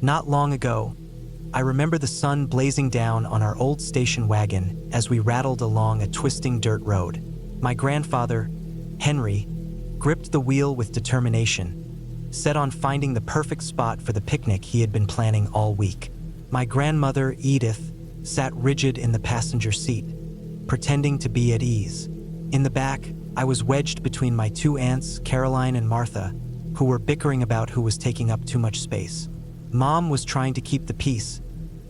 Not long ago, I remember the sun blazing down on our old station wagon as we rattled along a twisting dirt road. My grandfather, Henry, gripped the wheel with determination, set on finding the perfect spot for the picnic he had been planning all week. My grandmother, Edith, sat rigid in the passenger seat, pretending to be at ease. In the back, I was wedged between my two aunts, Caroline and Martha, who were bickering about who was taking up too much space. Mom was trying to keep the peace,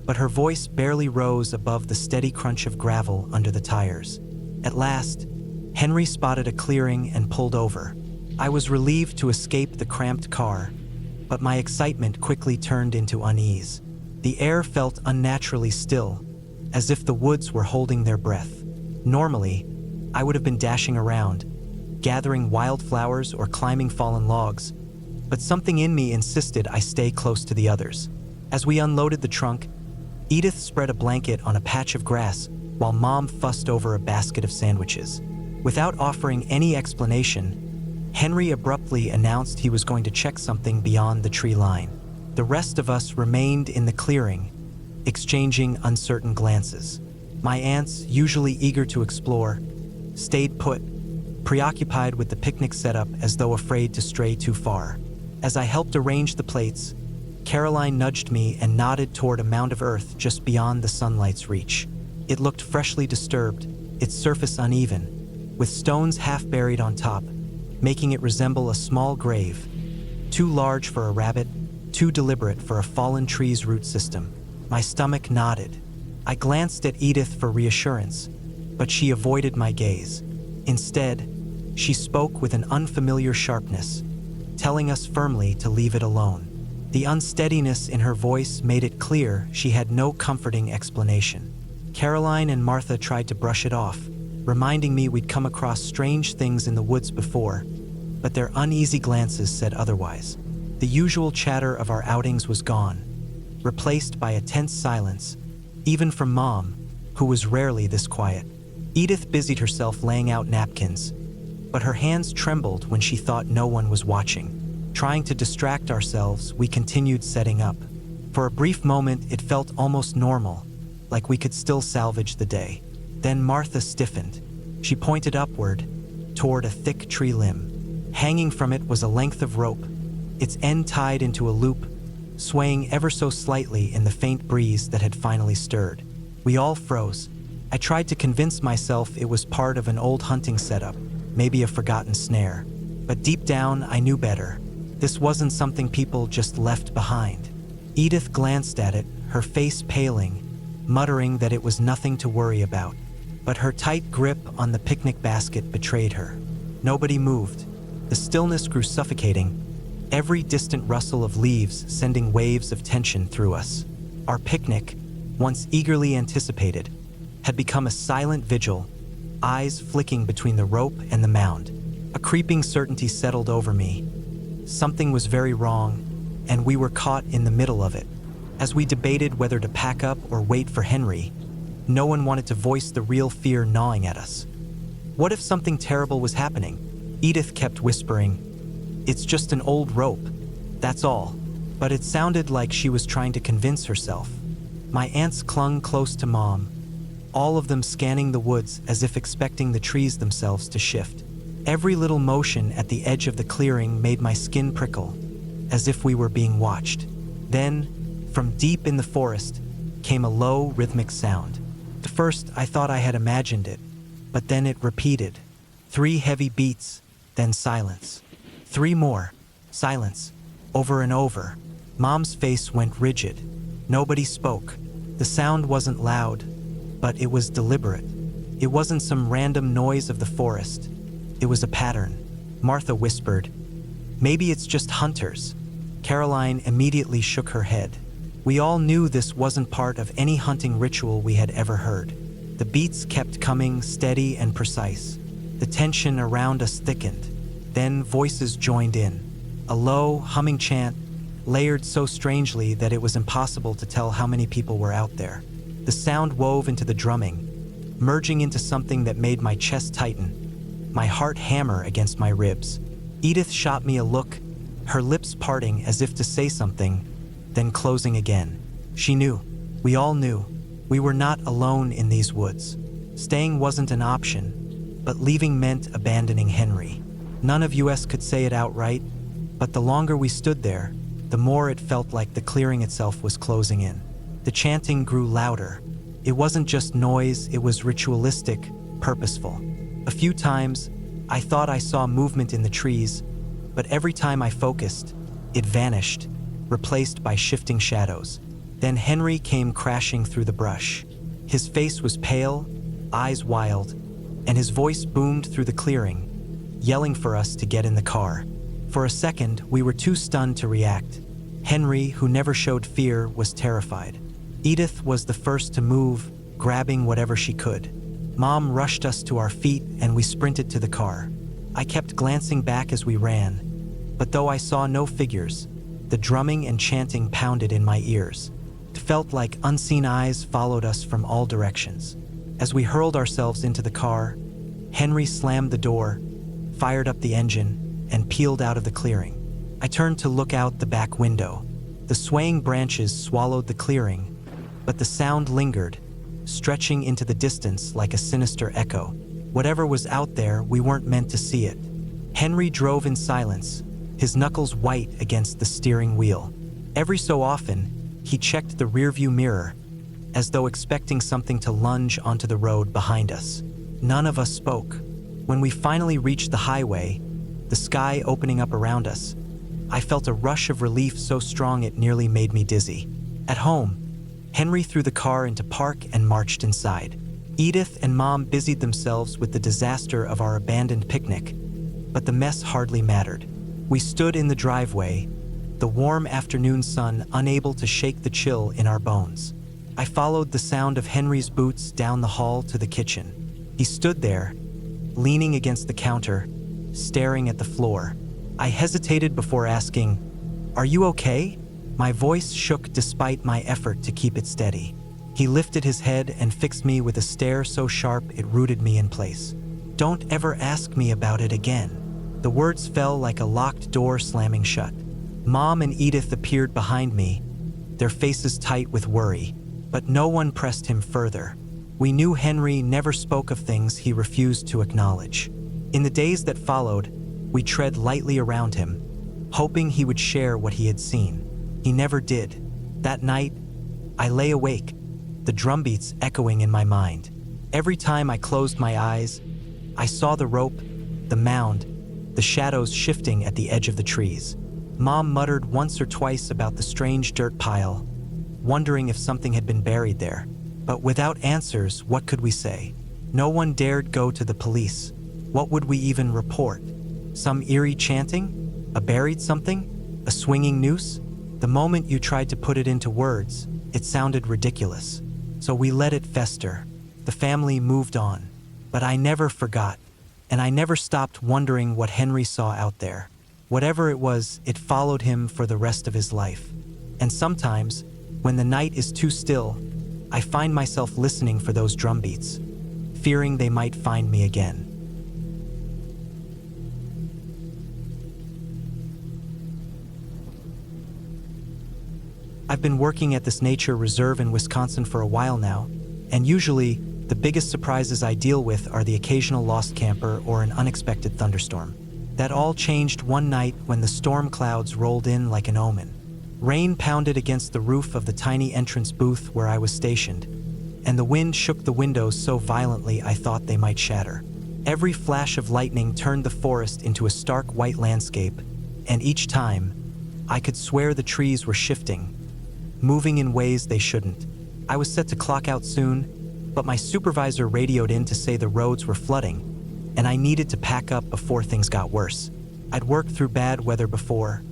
but her voice barely rose above the steady crunch of gravel under the tires. At last, Henry spotted a clearing and pulled over. I was relieved to escape the cramped car, but my excitement quickly turned into unease. The air felt unnaturally still, as if the woods were holding their breath. Normally, I would have been dashing around, gathering wildflowers or climbing fallen logs, but something in me insisted I stay close to the others. As we unloaded the trunk, Edith spread a blanket on a patch of grass while Mom fussed over a basket of sandwiches. Without offering any explanation, Henry abruptly announced he was going to check something beyond the tree line. The rest of us remained in the clearing, exchanging uncertain glances. My aunts, usually eager to explore, stayed put, preoccupied with the picnic setup as though afraid to stray too far. As I helped arrange the plates, Caroline nudged me and nodded toward a mound of earth just beyond the sunlight's reach. It looked freshly disturbed, its surface uneven, with stones half buried on top, making it resemble a small grave, too large for a rabbit, too deliberate for a fallen tree's root system. My stomach knotted. I glanced at Edith for reassurance, but she avoided my gaze. Instead, she spoke with an unfamiliar sharpness, telling us firmly to leave it alone. The unsteadiness in her voice made it clear she had no comforting explanation. Caroline and Martha tried to brush it off, reminding me we'd come across strange things in the woods before, but their uneasy glances said otherwise. The usual chatter of our outings was gone, replaced by a tense silence, even from Mom, who was rarely this quiet. Edith busied herself laying out napkins, but her hands trembled when she thought no one was watching. Trying to distract ourselves, we continued setting up. For a brief moment, it felt almost normal, like we could still salvage the day. Then Martha stiffened. She pointed upward, toward a thick tree limb. Hanging from it was a length of rope, its end tied into a loop, swaying ever so slightly in the faint breeze that had finally stirred. We all froze. I tried to convince myself it was part of an old hunting setup, maybe a forgotten snare. But deep down, I knew better. This wasn't something people just left behind. Edith glanced at it, her face paling, muttering that it was nothing to worry about. But her tight grip on the picnic basket betrayed her. Nobody moved. The stillness grew suffocating, every distant rustle of leaves sending waves of tension through us. Our picnic, once eagerly anticipated, had become a silent vigil, eyes flicking between the rope and the mound. A creeping certainty settled over me. Something was very wrong, and we were caught in the middle of it. As we debated whether to pack up or wait for Henry, no one wanted to voice the real fear gnawing at us. What if something terrible was happening? Edith kept whispering, "It's just an old rope, that's all." But it sounded like she was trying to convince herself. My aunts clung close to Mom, all of them scanning the woods as if expecting the trees themselves to shift. Every little motion at the edge of the clearing made my skin prickle, as if we were being watched. Then, from deep in the forest, came a low, rhythmic sound. At first, I thought I had imagined it, but then it repeated. 3 heavy beats, then silence. 3 more, silence, over and over. Mom's face went rigid. Nobody spoke. The sound wasn't loud, but it was deliberate. It wasn't some random noise of the forest. It was a pattern. Martha whispered, "Maybe it's just hunters." Caroline immediately shook her head. We all knew this wasn't part of any hunting ritual we had ever heard. The beats kept coming, steady and precise. The tension around us thickened. Then voices joined in. A low, humming chant, layered so strangely that it was impossible to tell how many people were out there. The sound wove into the drumming, merging into something that made my chest tighten, my heart hammer against my ribs. Edith shot me a look, her lips parting as if to say something, then closing again. She knew. We all knew. We were not alone in these woods. Staying wasn't an option, but leaving meant abandoning Henry. None of us could say it outright, but the longer we stood there, the more it felt like the clearing itself was closing in. The chanting grew louder. It wasn't just noise, it was ritualistic, purposeful. A few times, I thought I saw movement in the trees, but every time I focused, it vanished, replaced by shifting shadows. Then Henry came crashing through the brush. His face was pale, eyes wild, and his voice boomed through the clearing, yelling for us to get in the car. For a second, we were too stunned to react. Henry, who never showed fear, was terrified. Edith was the first to move, grabbing whatever she could. Mom rushed us to our feet and we sprinted to the car. I kept glancing back as we ran, but though I saw no figures, the drumming and chanting pounded in my ears. It felt like unseen eyes followed us from all directions. As we hurled ourselves into the car, Henry slammed the door, fired up the engine, and peeled out of the clearing. I turned to look out the back window. The swaying branches swallowed the clearing, but the sound lingered, stretching into the distance like a sinister echo. Whatever was out there, we weren't meant to see it. Henry drove in silence, his knuckles white against the steering wheel. Every so often, he checked the rearview mirror, as though expecting something to lunge onto the road behind us. None of us spoke. When we finally reached the highway, the sky opening up around us, I felt a rush of relief so strong it nearly made me dizzy. At home, Henry threw the car into park and marched inside. Edith and Mom busied themselves with the disaster of our abandoned picnic, but the mess hardly mattered. We stood in the driveway, the warm afternoon sun unable to shake the chill in our bones. I followed the sound of Henry's boots down the hall to the kitchen. He stood there, leaning against the counter, staring at the floor. I hesitated before asking, "Are you okay?" My voice shook despite my effort to keep it steady. He lifted his head and fixed me with a stare so sharp it rooted me in place. "Don't ever ask me about it again." The words fell like a locked door slamming shut. Mom and Edith appeared behind me, their faces tight with worry, but no one pressed him further. We knew Henry never spoke of things he refused to acknowledge. In the days that followed, we tread lightly around him, hoping he would share what he had seen. He never did. That night, I lay awake, the drumbeats echoing in my mind. Every time I closed my eyes, I saw the rope, the mound, the shadows shifting at the edge of the trees. Mom muttered once or twice about the strange dirt pile, wondering if something had been buried there. But without answers, what could we say? No one dared go to the police. What would we even report? Some eerie chanting? A buried something? A swinging noose? The moment you tried to put it into words, it sounded ridiculous. So we let it fester. The family moved on. But I never forgot, and I never stopped wondering what Henry saw out there. Whatever it was, it followed him for the rest of his life. And sometimes, when the night is too still, I find myself listening for those drum beats, fearing they might find me again. I've been working at this nature reserve in Wisconsin for a while now, and usually, the biggest surprises I deal with are the occasional lost camper or an unexpected thunderstorm. That all changed one night when the storm clouds rolled in like an omen. Rain pounded against the roof of the tiny entrance booth where I was stationed, and the wind shook the windows so violently I thought they might shatter. Every flash of lightning turned the forest into a stark white landscape, and each time, I could swear the trees were shifting, moving in ways they shouldn't. I was set to clock out soon, but my supervisor radioed in to say the roads were flooding, and I needed to pack up before things got worse. I'd worked through bad weather before.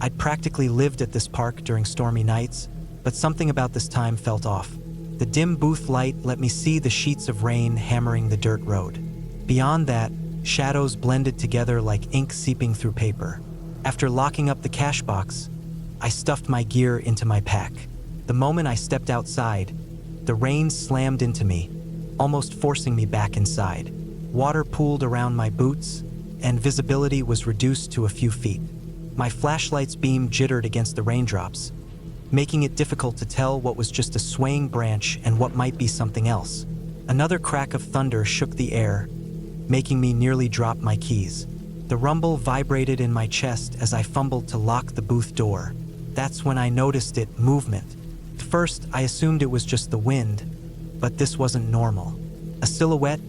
I'd practically lived at this park during stormy nights, but something about this time felt off. The dim booth light let me see the sheets of rain hammering the dirt road. Beyond that, shadows blended together like ink seeping through paper. After locking up the cash box, I stuffed my gear into my pack. The moment I stepped outside, the rain slammed into me, almost forcing me back inside. Water pooled around my boots, and visibility was reduced to a few feet. My flashlight's beam jittered against the raindrops, making it difficult to tell what was just a swaying branch and what might be something else. Another crack of thunder shook the air, making me nearly drop my keys. The rumble vibrated in my chest as I fumbled to lock the booth door. That's when I noticed movement. At first, I assumed it was just the wind, but this wasn't normal. A silhouette,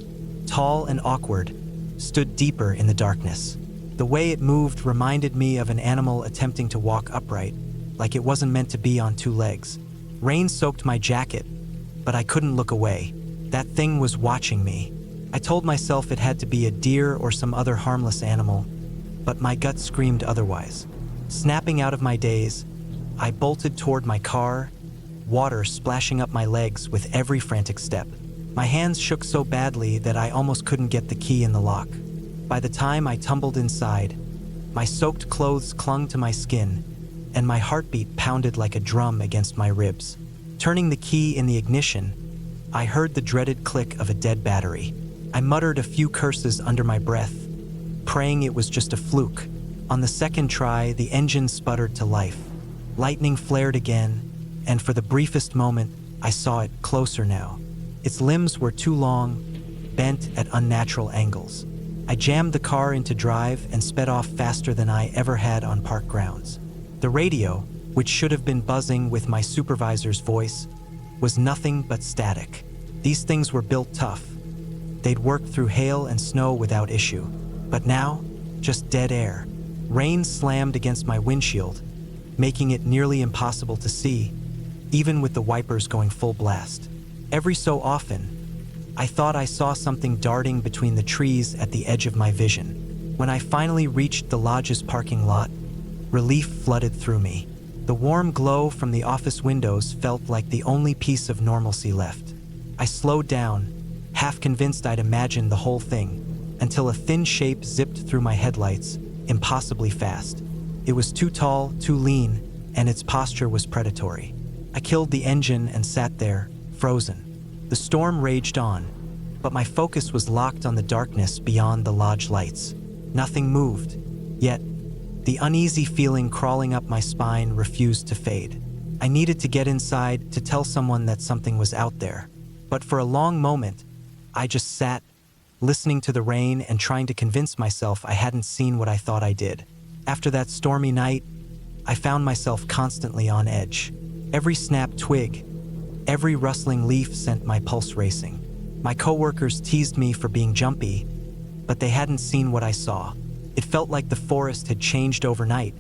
tall and awkward, stood deeper in the darkness. The way it moved reminded me of an animal attempting to walk upright, like it wasn't meant to be on two legs. Rain soaked my jacket, but I couldn't look away. That thing was watching me. I told myself it had to be a deer or some other harmless animal, but my gut screamed otherwise. Snapping out of my daze, I bolted toward my car, water splashing up my legs with every frantic step. My hands shook so badly that I almost couldn't get the key in the lock. By the time I tumbled inside, my soaked clothes clung to my skin, and my heartbeat pounded like a drum against my ribs. Turning the key in the ignition, I heard the dreaded click of a dead battery. I muttered a few curses under my breath, praying it was just a fluke. On the second try, the engine sputtered to life. Lightning flared again, and for the briefest moment, I saw it closer now. Its limbs were too long, bent at unnatural angles. I jammed the car into drive and sped off faster than I ever had on park grounds. The radio, which should have been buzzing with my supervisor's voice, was nothing but static. These things were built tough. They'd worked through hail and snow without issue. But now, just dead air. Rain slammed against my windshield, making it nearly impossible to see, even with the wipers going full blast. Every so often, I thought I saw something darting between the trees at the edge of my vision. When I finally reached the lodge's parking lot, relief flooded through me. The warm glow from the office windows felt like the only piece of normalcy left. I slowed down, half convinced I'd imagined the whole thing, until a thin shape zipped through my headlights, impossibly fast. It was too tall, too lean, and its posture was predatory. I killed the engine and sat there, frozen. The storm raged on, but my focus was locked on the darkness beyond the lodge lights. Nothing moved, yet the uneasy feeling crawling up my spine refused to fade. I needed to get inside to tell someone that something was out there. But for a long moment, I just sat, listening to the rain and trying to convince myself I hadn't seen what I thought I did. After that stormy night, I found myself constantly on edge. Every snapped twig, every rustling leaf sent my pulse racing. My coworkers teased me for being jumpy, but they hadn't seen what I saw. It felt like the forest had changed overnight,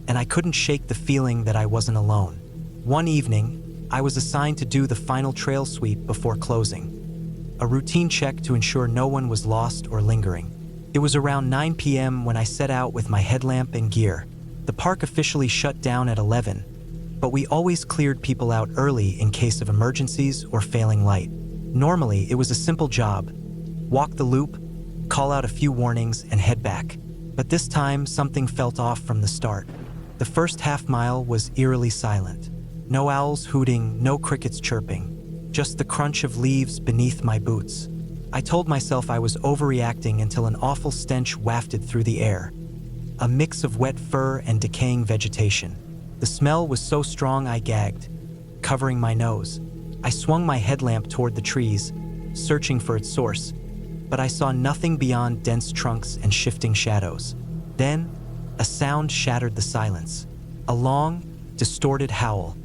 and I couldn't shake the feeling that I wasn't alone. One evening, I was assigned to do the final trail sweep before closing, a routine check to ensure no one was lost or lingering. It was around 9 p.m. when I set out with my headlamp and gear. The park officially shut down at 11, but we always cleared people out early in case of emergencies or failing light. Normally, it was a simple job: walk the loop, call out a few warnings, and head back. But this time, something felt off from the start. The first half mile was eerily silent. No owls hooting, no crickets chirping, just the crunch of leaves beneath my boots. I told myself I was overreacting until an awful stench wafted through the air, a mix of wet fur and decaying vegetation. The smell was so strong I gagged, covering my nose. I swung my headlamp toward the trees, searching for its source, but I saw nothing beyond dense trunks and shifting shadows. Then, a sound shattered the silence. A long, distorted howl,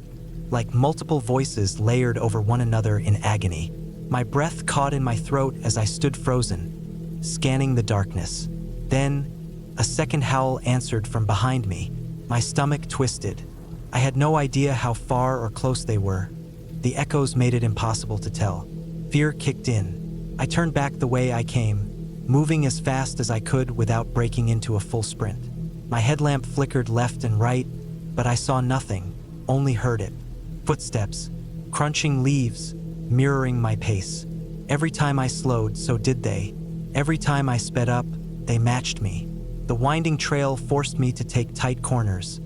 like multiple voices layered over one another in agony. My breath caught in my throat as I stood frozen, scanning the darkness. Then, a second howl answered from behind me. My stomach twisted. I had no idea how far or close they were. The echoes made it impossible to tell. Fear kicked in. I turned back the way I came, moving as fast as I could without breaking into a full sprint. My headlamp flickered left and right, but I saw nothing, only heard it. Footsteps, crunching leaves, mirroring my pace. Every time I slowed, so did they. Every time I sped up, they matched me. The winding trail forced me to take tight corners,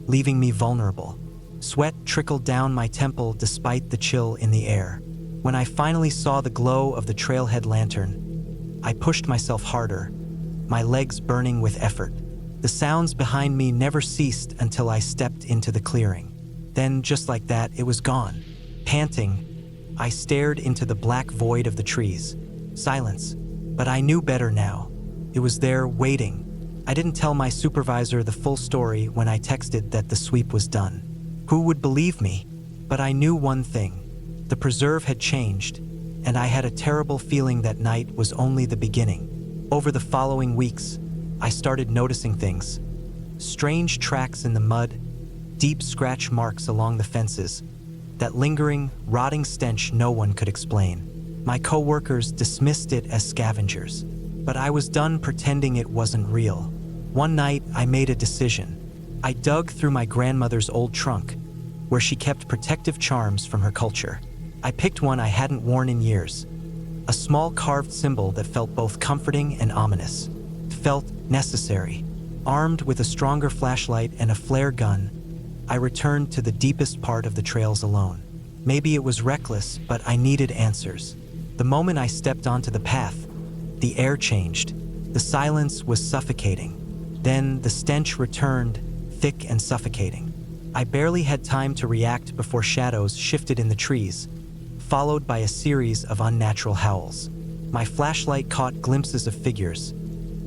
leaving me vulnerable. Sweat trickled down my temple despite the chill in the air. When I finally saw the glow of the trailhead lantern, I pushed myself harder, my legs burning with effort. The sounds behind me never ceased until I stepped into the clearing. Then, just like that, it was gone. Panting, I stared into the black void of the trees. Silence. But I knew better now. It was there, waiting. I didn't tell my supervisor the full story when I texted that the sweep was done. Who would believe me? But I knew one thing. The preserve had changed, and I had a terrible feeling that night was only the beginning. Over the following weeks, I started noticing things. Strange tracks in the mud, deep scratch marks along the fences, that lingering, rotting stench no one could explain. My coworkers dismissed it as scavengers, but I was done pretending it wasn't real. One night, I made a decision. I dug through my grandmother's old trunk, where she kept protective charms from her culture. I picked one I hadn't worn in years, a small carved symbol that felt both comforting and ominous. It felt necessary. Armed with a stronger flashlight and a flare gun, I returned to the deepest part of the trails alone. Maybe it was reckless, but I needed answers. The moment I stepped onto the path, the air changed. The silence was suffocating. Then the stench returned, thick and suffocating. I barely had time to react before shadows shifted in the trees, followed by a series of unnatural howls. My flashlight caught glimpses of figures,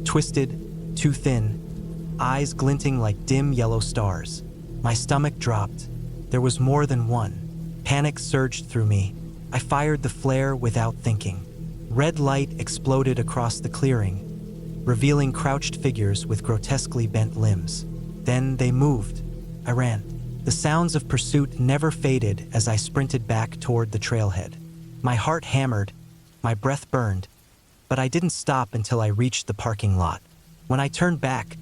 twisted, too thin, eyes glinting like dim yellow stars. My stomach dropped. There was more than one. Panic surged through me. I fired the flare without thinking. Red light exploded across the clearing, revealing crouched figures with grotesquely bent limbs. Then they moved. I ran. The sounds of pursuit never faded as I sprinted back toward the trailhead. My heart hammered, my breath burned, but I didn't stop until I reached the parking lot. When I turned back,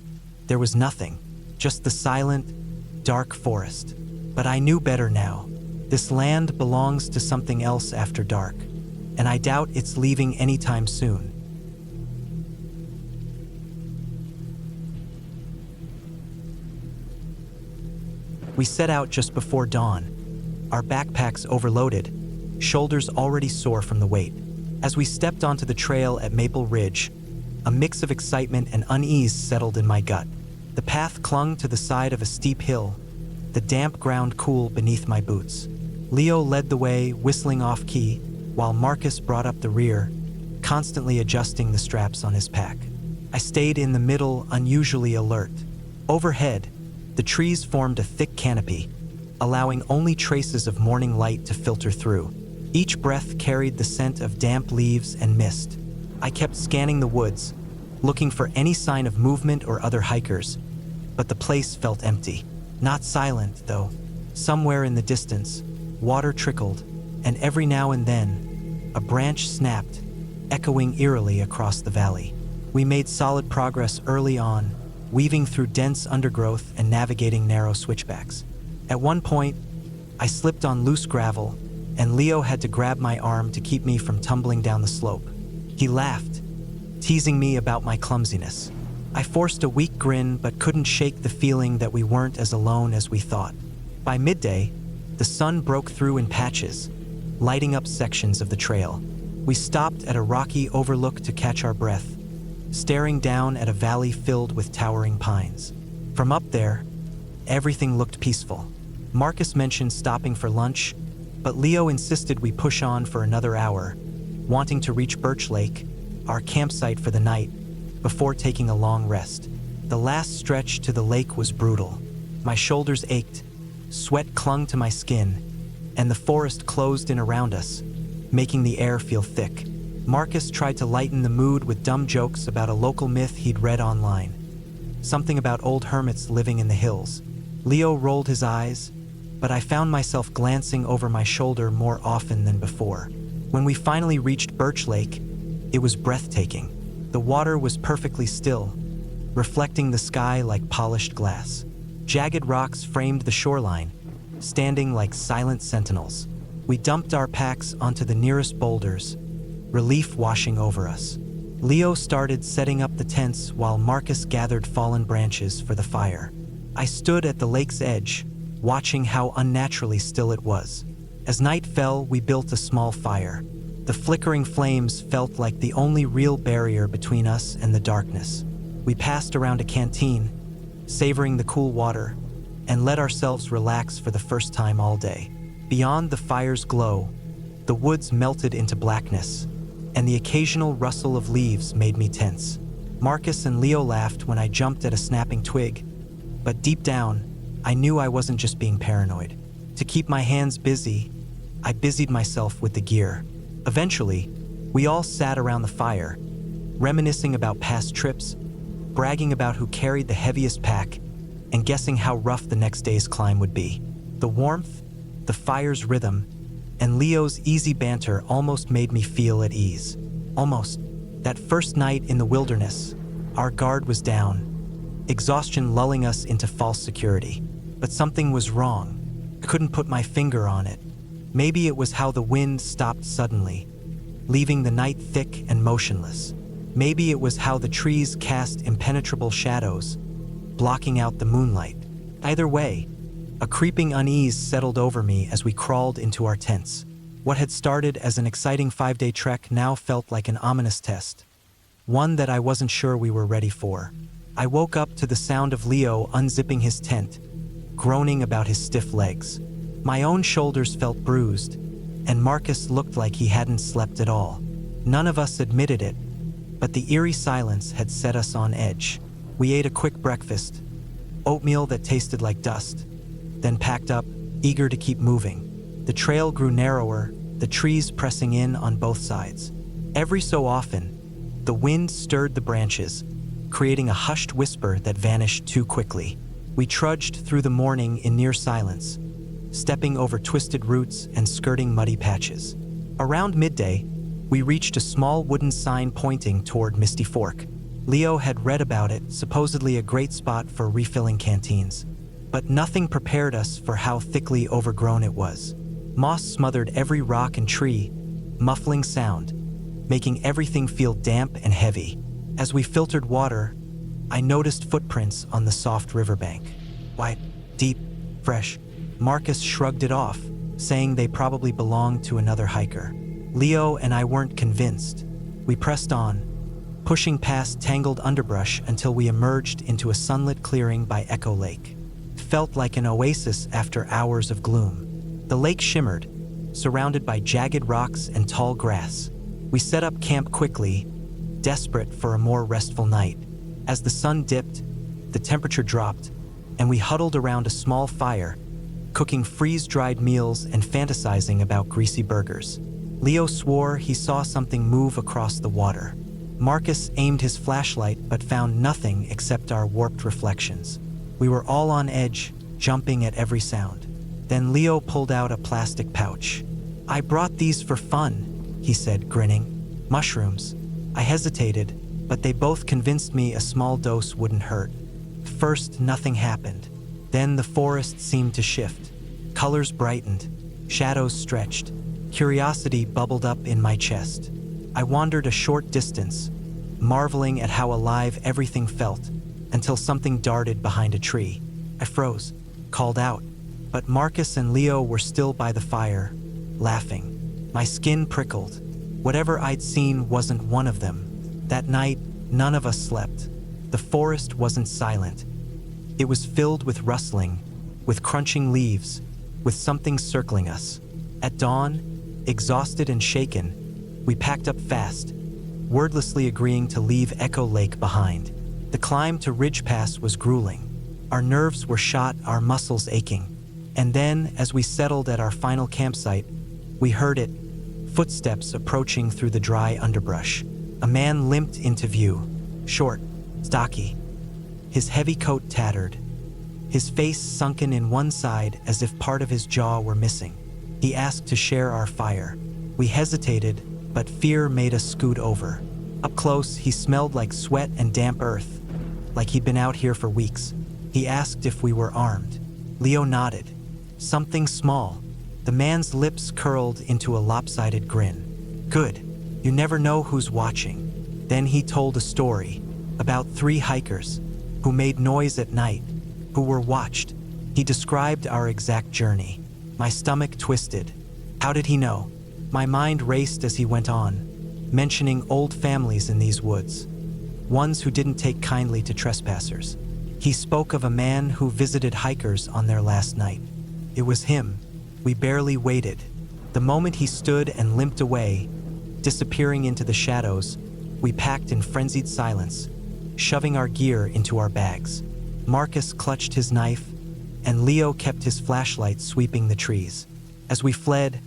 there was nothing, just the silent, dark forest. But I knew better now. This land belongs to something else after dark, and I doubt it's leaving anytime soon. We set out just before dawn, our backpacks overloaded, shoulders already sore from the weight. As we stepped onto the trail at Maple Ridge, a mix of excitement and unease settled in my gut. The path clung to the side of a steep hill, the damp ground cool beneath my boots. Leo led the way, whistling off-key, while Marcus brought up the rear, constantly adjusting the straps on his pack. I stayed in the middle, unusually alert. Overhead, the trees formed a thick canopy, allowing only traces of morning light to filter through. Each breath carried the scent of damp leaves and mist. I kept scanning the woods, looking for any sign of movement or other hikers, but the place felt empty. Not silent, though. Somewhere in the distance, water trickled, and every now and then, a branch snapped, echoing eerily across the valley. We made solid progress early on, weaving through dense undergrowth and navigating narrow switchbacks. At one point, I slipped on loose gravel, and Leo had to grab my arm to keep me from tumbling down the slope. He laughed, teasing me about my clumsiness. I forced a weak grin but couldn't shake the feeling that we weren't as alone as we thought. By midday, the sun broke through in patches, lighting up sections of the trail. We stopped at a rocky overlook to catch our breath, staring down at a valley filled with towering pines. From up there, everything looked peaceful. Marcus mentioned stopping for lunch, but Leo insisted we push on for another hour, wanting to reach Birch Lake, our campsite for the night, before taking a long rest. The last stretch to the lake was brutal. My shoulders ached, sweat clung to my skin, and the forest closed in around us, making the air feel thick. Marcus tried to lighten the mood with dumb jokes about a local myth he'd read online. Something about old hermits living in the hills. Leo rolled his eyes, but I found myself glancing over my shoulder more often than before. When we finally reached Birch Lake, it was breathtaking. The water was perfectly still, reflecting the sky like polished glass. Jagged rocks framed the shoreline, standing like silent sentinels. We dumped our packs onto the nearest boulders, relief washing over us. Leo started setting up the tents while Marcus gathered fallen branches for the fire. I stood at the lake's edge, watching how unnaturally still it was. As night fell, we built a small fire. The flickering flames felt like the only real barrier between us and the darkness. We passed around a canteen, savoring the cool water, and let ourselves relax for the first time all day. Beyond the fire's glow, the woods melted into blackness, and the occasional rustle of leaves made me tense. Marcus and Leo laughed when I jumped at a snapping twig, but deep down, I knew I wasn't just being paranoid. To keep my hands busy, I busied myself with the gear. Eventually, we all sat around the fire, reminiscing about past trips, bragging about who carried the heaviest pack, and guessing how rough the next day's climb would be. The warmth, the fire's rhythm, and Leo's easy banter almost made me feel at ease. Almost. That first night in the wilderness, our guard was down, exhaustion lulling us into false security. But something was wrong. I couldn't put my finger on it. Maybe it was how the wind stopped suddenly, leaving the night thick and motionless. Maybe it was how the trees cast impenetrable shadows, blocking out the moonlight. Either way, a creeping unease settled over me as we crawled into our tents. What had started as an exciting 5-day trek now felt like an ominous test, one that I wasn't sure we were ready for. I woke up to the sound of Leo unzipping his tent, groaning about his stiff legs. My own shoulders felt bruised, and Marcus looked like he hadn't slept at all. None of us admitted it, but the eerie silence had set us on edge. We ate a quick breakfast, oatmeal that tasted like dust, then packed up, eager to keep moving. The trail grew narrower, the trees pressing in on both sides. Every so often, the wind stirred the branches, creating a hushed whisper that vanished too quickly. We trudged through the morning in near silence, stepping over twisted roots and skirting muddy patches. Around midday, we reached a small wooden sign pointing toward Misty Fork. Leo had read about it, supposedly a great spot for refilling canteens. But nothing prepared us for how thickly overgrown it was. Moss smothered every rock and tree, muffling sound, making everything feel damp and heavy. As we filtered water, I noticed footprints on the soft riverbank. White, deep, fresh. Marcus shrugged it off, saying they probably belonged to another hiker. Leo and I weren't convinced. We pressed on, pushing past tangled underbrush until we emerged into a sunlit clearing by Echo Lake. It felt like an oasis after hours of gloom. The lake shimmered, surrounded by jagged rocks and tall grass. We set up camp quickly, desperate for a more restful night. As the sun dipped, the temperature dropped, and we huddled around a small fire, cooking freeze-dried meals and fantasizing about greasy burgers. Leo swore he saw something move across the water. Marcus aimed his flashlight but found nothing except our warped reflections. We were all on edge, jumping at every sound. Then Leo pulled out a plastic pouch. "I brought these for fun," he said, grinning. "Mushrooms." I hesitated, but they both convinced me a small dose wouldn't hurt. First, nothing happened. Then the forest seemed to shift. Colors brightened, shadows stretched. Curiosity bubbled up in my chest. I wandered a short distance, marveling at how alive everything felt, until something darted behind a tree. I froze, called out, but Marcus and Leo were still by the fire, laughing. My skin prickled. Whatever I'd seen wasn't one of them. That night, none of us slept. The forest wasn't silent. It was filled with rustling, with crunching leaves, with something circling us. At dawn, exhausted and shaken, we packed up fast, wordlessly agreeing to leave Echo Lake behind. The climb to Ridge Pass was grueling. Our nerves were shot, our muscles aching. And then, as we settled at our final campsite, we heard it, footsteps approaching through the dry underbrush. A man limped into view, short, stocky, his heavy coat tattered, his face sunken in one side as if part of his jaw were missing. He asked to share our fire. We hesitated, but fear made us scoot over. Up close, he smelled like sweat and damp earth, like he'd been out here for weeks. He asked if we were armed. Leo nodded. Something small. The man's lips curled into a lopsided grin. "Good. You never know who's watching." Then he told a story about 3 hikers who made noise at night, who were watched. He described our exact journey. My stomach twisted. How did he know? My mind raced as he went on, mentioning old families in these woods, ones who didn't take kindly to trespassers. He spoke of a man who visited hikers on their last night. It was him. We barely waited. The moment he stood and limped away, disappearing into the shadows, we packed in frenzied silence, shoving our gear into our bags. Marcus clutched his knife, and Leo kept his flashlight sweeping the trees. As we fled,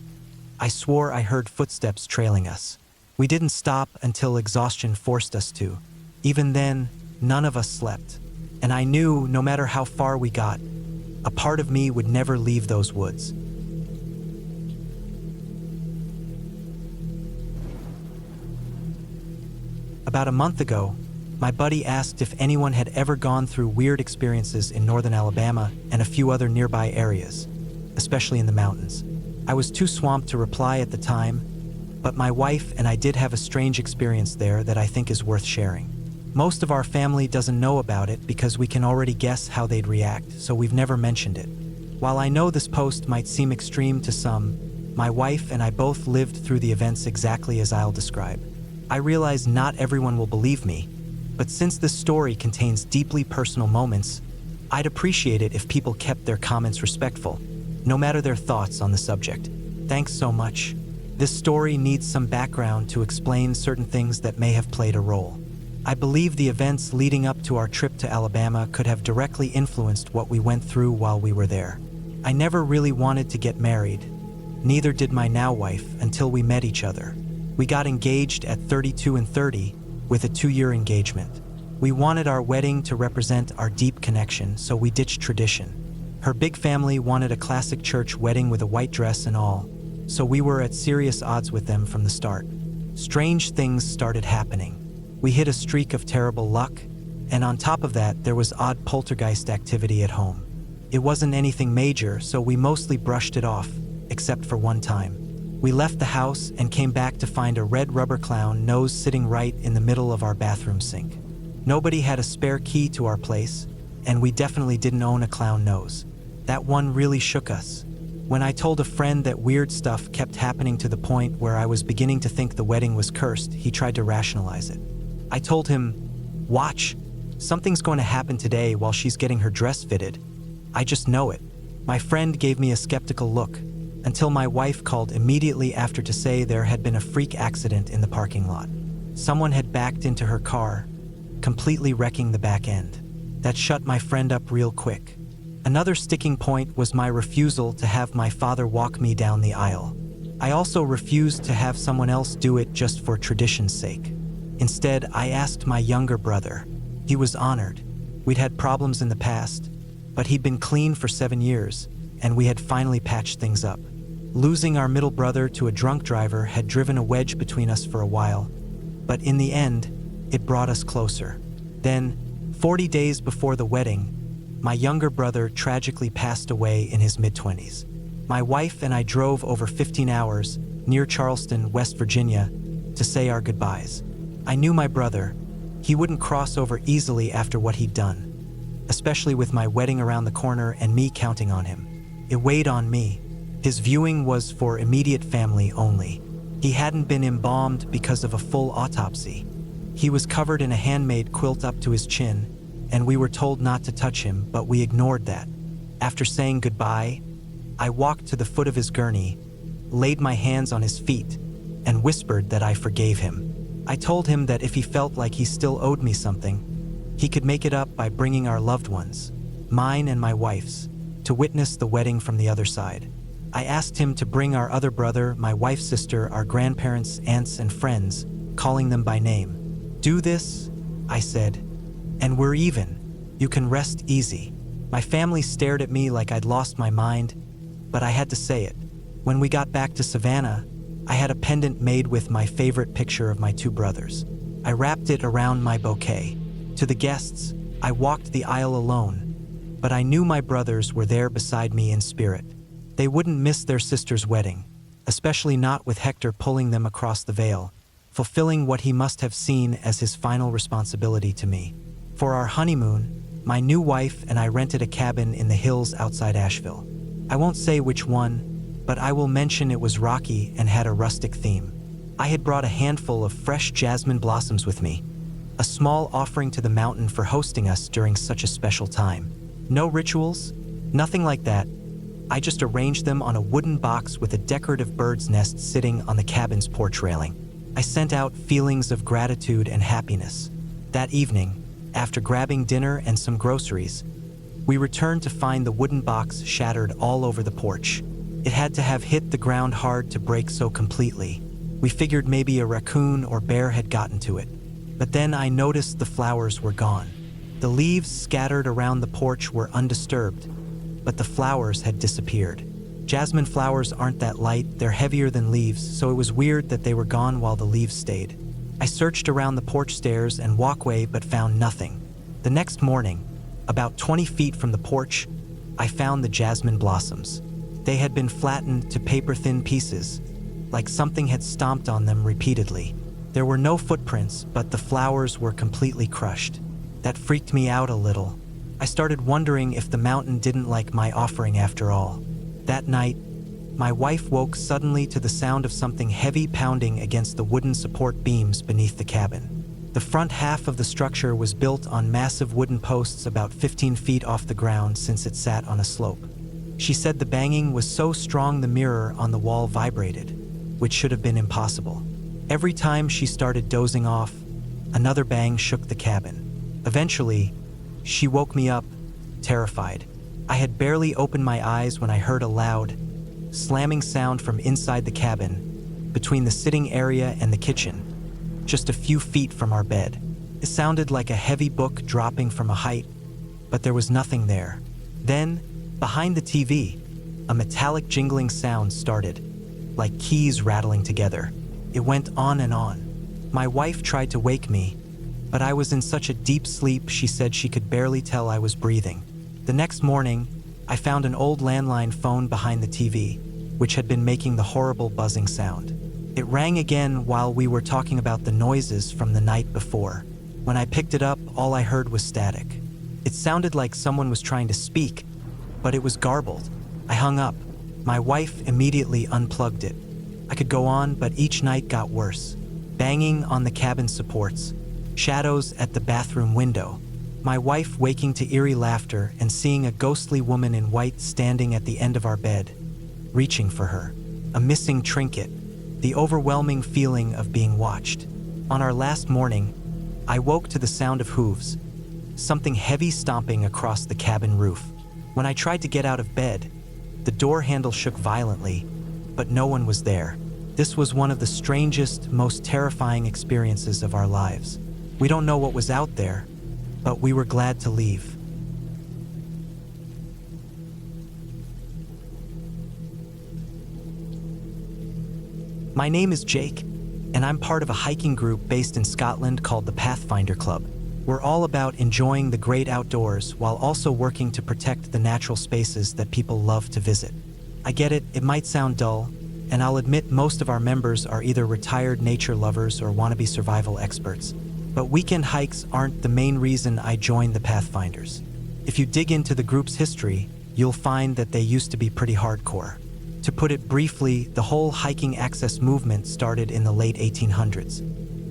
I swore I heard footsteps trailing us. We didn't stop until exhaustion forced us to. Even then, none of us slept. And I knew no matter how far we got, a part of me would never leave those woods. About a month ago, my buddy asked if anyone had ever gone through weird experiences in northern Alabama and a few other nearby areas, especially in the mountains. I was too swamped to reply at the time, but my wife and I did have a strange experience there that I think is worth sharing. Most of our family doesn't know about it because we can already guess how they'd react, so we've never mentioned it. While I know this post might seem extreme to some, my wife and I both lived through the events exactly as I'll describe. I realize not everyone will believe me, but since this story contains deeply personal moments, I'd appreciate it if people kept their comments respectful, no matter their thoughts on the subject. Thanks so much. This story needs some background to explain certain things that may have played a role. I believe the events leading up to our trip to Alabama could have directly influenced what we went through while we were there. I never really wanted to get married. Neither did my now wife until we met each other. We got engaged at 32 and 30 with a 2-year engagement. We wanted our wedding to represent our deep connection, so we ditched tradition. Her big family wanted a classic church wedding with a white dress and all, so we were at serious odds with them from the start. Strange things started happening. We hit a streak of terrible luck, and on top of that, there was odd poltergeist activity at home. It wasn't anything major, so we mostly brushed it off, except for one time. We left the house and came back to find a red rubber clown nose sitting right in the middle of our bathroom sink. Nobody had a spare key to our place, and we definitely didn't own a clown nose. That one really shook us. When I told a friend that weird stuff kept happening to the point where I was beginning to think the wedding was cursed, he tried to rationalize it. I told him, "Watch, something's going to happen today while she's getting her dress fitted. I just know it." My friend gave me a skeptical look, until my wife called immediately after to say there had been a freak accident in the parking lot. Someone had backed into her car, completely wrecking the back end. That shut my friend up real quick. Another sticking point was my refusal to have my father walk me down the aisle. I also refused to have someone else do it just for tradition's sake. Instead, I asked my younger brother. He was honored. We'd had problems in the past, but he'd been clean for 7 years, and we had finally patched things up. Losing our middle brother to a drunk driver had driven a wedge between us for a while, but in the end, it brought us closer. Then, 40 days before the wedding, my younger brother tragically passed away in his mid-20s. My wife and I drove over 15 hours near Charleston, West Virginia, to say our goodbyes. I knew my brother. He wouldn't cross over easily after what he'd done, especially with my wedding around the corner and me counting on him. It weighed on me. His viewing was for immediate family only. He hadn't been embalmed because of a full autopsy. He was covered in a handmade quilt up to his chin, and we were told not to touch him, but we ignored that. After saying goodbye, I walked to the foot of his gurney, laid my hands on his feet, and whispered that I forgave him. I told him that if he felt like he still owed me something, he could make it up by bringing our loved ones, mine and my wife's, to witness the wedding from the other side. I asked him to bring our other brother, my wife's sister, our grandparents, aunts, and friends, calling them by name. "Do this," I said, "and we're even. You can rest easy." My family stared at me like I'd lost my mind, but I had to say it. When we got back to Savannah, I had a pendant made with my favorite picture of my 2 brothers. I wrapped it around my bouquet. To the guests, I walked the aisle alone, but I knew my brothers were there beside me in spirit. They wouldn't miss their sister's wedding, especially not with Hector pulling them across the veil, fulfilling what he must have seen as his final responsibility to me. For our honeymoon, my new wife and I rented a cabin in the hills outside Asheville. I won't say which one, but I will mention it was rocky and had a rustic theme. I had brought a handful of fresh jasmine blossoms with me, a small offering to the mountain for hosting us during such a special time. No rituals, nothing like that. I just arranged them on a wooden box with a decorative bird's nest sitting on the cabin's porch railing. I sent out feelings of gratitude and happiness. That evening, after grabbing dinner and some groceries, we returned to find the wooden box shattered all over the porch. It had to have hit the ground hard to break so completely. We figured maybe a raccoon or bear had gotten to it. But then I noticed the flowers were gone. The leaves scattered around the porch were undisturbed, but the flowers had disappeared. Jasmine flowers aren't that light, they're heavier than leaves, so it was weird that they were gone while the leaves stayed. I searched around the porch stairs and walkway but found nothing. The next morning, about 20 feet from the porch, I found the jasmine blossoms. They had been flattened to paper-thin pieces, like something had stomped on them repeatedly. There were no footprints, but the flowers were completely crushed. That freaked me out a little. I started wondering if the mountain didn't like my offering after all. That night, my wife woke suddenly to the sound of something heavy pounding against the wooden support beams beneath the cabin. The front half of the structure was built on massive wooden posts about 15 feet off the ground since it sat on a slope. She said the banging was so strong the mirror on the wall vibrated, which should have been impossible. Every time she started dozing off, another bang shook the cabin. Eventually, she woke me up, terrified. I had barely opened my eyes when I heard a loud, slamming sound from inside the cabin, between the sitting area and the kitchen, just a few feet from our bed. It sounded like a heavy book dropping from a height, but there was nothing there. Then, behind the TV, a metallic jingling sound started, like keys rattling together. It went on and on. My wife tried to wake me, but I was in such a deep sleep she said she could barely tell I was breathing. The next morning, I found an old landline phone behind the TV, which had been making the horrible buzzing sound. It rang again while we were talking about the noises from the night before. When I picked it up, all I heard was static. It sounded like someone was trying to speak, but it was garbled. I hung up. My wife immediately unplugged it. I could go on, but each night got worse. Banging on the cabin supports, shadows at the bathroom window, my wife waking to eerie laughter and seeing a ghostly woman in white standing at the end of our bed, reaching for her. A missing trinket, the overwhelming feeling of being watched. On our last morning, I woke to the sound of hooves, something heavy stomping across the cabin roof. When I tried to get out of bed, the door handle shook violently, but no one was there. This was one of the strangest, most terrifying experiences of our lives. We don't know what was out there, but we were glad to leave. My name is Jake, and I'm part of a hiking group based in Scotland called the Pathfinder Club. We're all about enjoying the great outdoors while also working to protect the natural spaces that people love to visit. I get it, it might sound dull, and I'll admit most of our members are either retired nature lovers or wannabe survival experts. But weekend hikes aren't the main reason I joined the Pathfinders. If you dig into the group's history, you'll find that they used to be pretty hardcore. To put it briefly, the whole hiking access movement started in the late 1800s.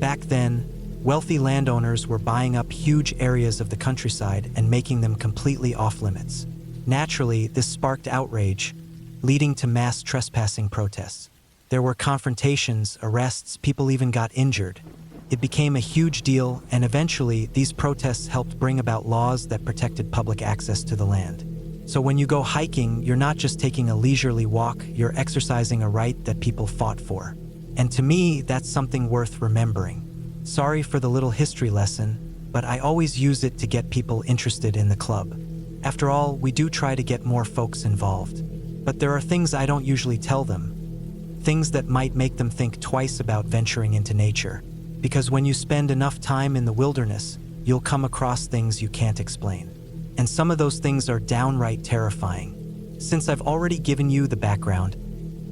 Back then, wealthy landowners were buying up huge areas of the countryside and making them completely off-limits. Naturally, this sparked outrage, leading to mass trespassing protests. There were confrontations, arrests, people even got injured. It became a huge deal, and eventually, these protests helped bring about laws that protected public access to the land. So when you go hiking, you're not just taking a leisurely walk, you're exercising a right that people fought for. And to me, that's something worth remembering. Sorry for the little history lesson, but I always use it to get people interested in the club. After all, we do try to get more folks involved. But there are things I don't usually tell them, things that might make them think twice about venturing into nature. Because when you spend enough time in the wilderness, you'll come across things you can't explain. And some of those things are downright terrifying. Since I've already given you the background,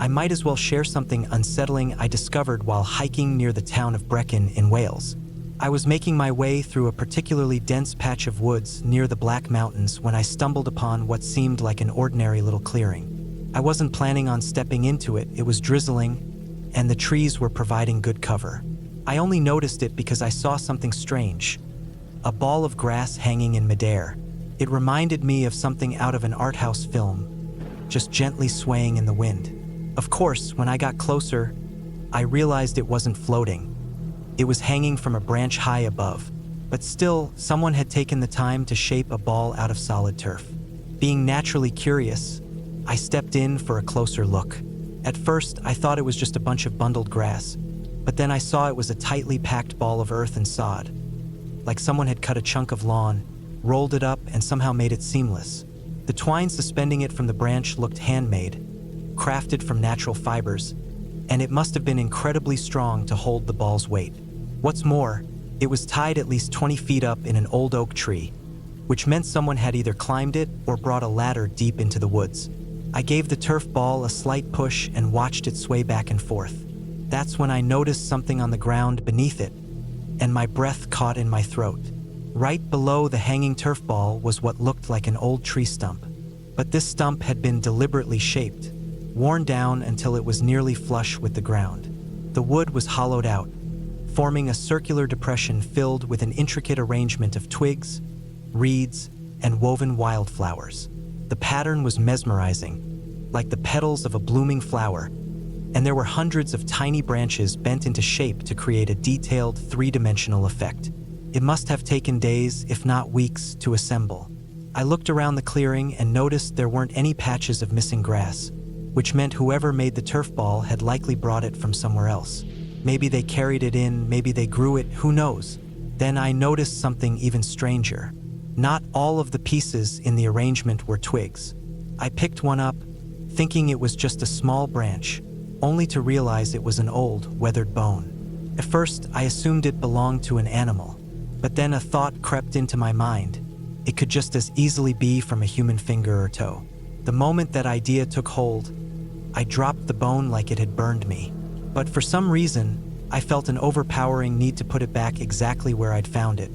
I might as well share something unsettling I discovered while hiking near the town of Brecon in Wales. I was making my way through a particularly dense patch of woods near the Black Mountains when I stumbled upon what seemed like an ordinary little clearing. I wasn't planning on stepping into it, it was drizzling, and the trees were providing good cover. I only noticed it because I saw something strange. A ball of grass hanging in midair. It reminded me of something out of an art house film, just gently swaying in the wind. Of course, when I got closer, I realized it wasn't floating. It was hanging from a branch high above. But still, someone had taken the time to shape a ball out of solid turf. Being naturally curious, I stepped in for a closer look. At first, I thought it was just a bunch of bundled grass, but then I saw it was a tightly packed ball of earth and sod. Like someone had cut a chunk of lawn, rolled it up, and somehow made it seamless. The twine suspending it from the branch looked handmade, crafted from natural fibers, and it must have been incredibly strong to hold the ball's weight. What's more, it was tied at least 20 feet up in an old oak tree, which meant someone had either climbed it or brought a ladder deep into the woods. I gave the turf ball a slight push and watched it sway back and forth. That's when I noticed something on the ground beneath it, and my breath caught in my throat. Right below the hanging turf ball was what looked like an old tree stump. But this stump had been deliberately shaped, worn down until it was nearly flush with the ground. The wood was hollowed out, forming a circular depression filled with an intricate arrangement of twigs, reeds, and woven wildflowers. The pattern was mesmerizing, like the petals of a blooming flower, and there were hundreds of tiny branches bent into shape to create a detailed three-dimensional effect. It must have taken days, if not weeks, to assemble. I looked around the clearing and noticed there weren't any patches of missing grass, which meant whoever made the turf ball had likely brought it from somewhere else. Maybe they carried it in, maybe they grew it, who knows? Then I noticed something even stranger. Not all of the pieces in the arrangement were twigs. I picked one up, thinking it was just a small branch, only to realize it was an old, weathered bone. At first, I assumed it belonged to an animal, but then a thought crept into my mind. It could just as easily be from a human finger or toe. The moment that idea took hold, I dropped the bone like it had burned me. But for some reason, I felt an overpowering need to put it back exactly where I'd found it.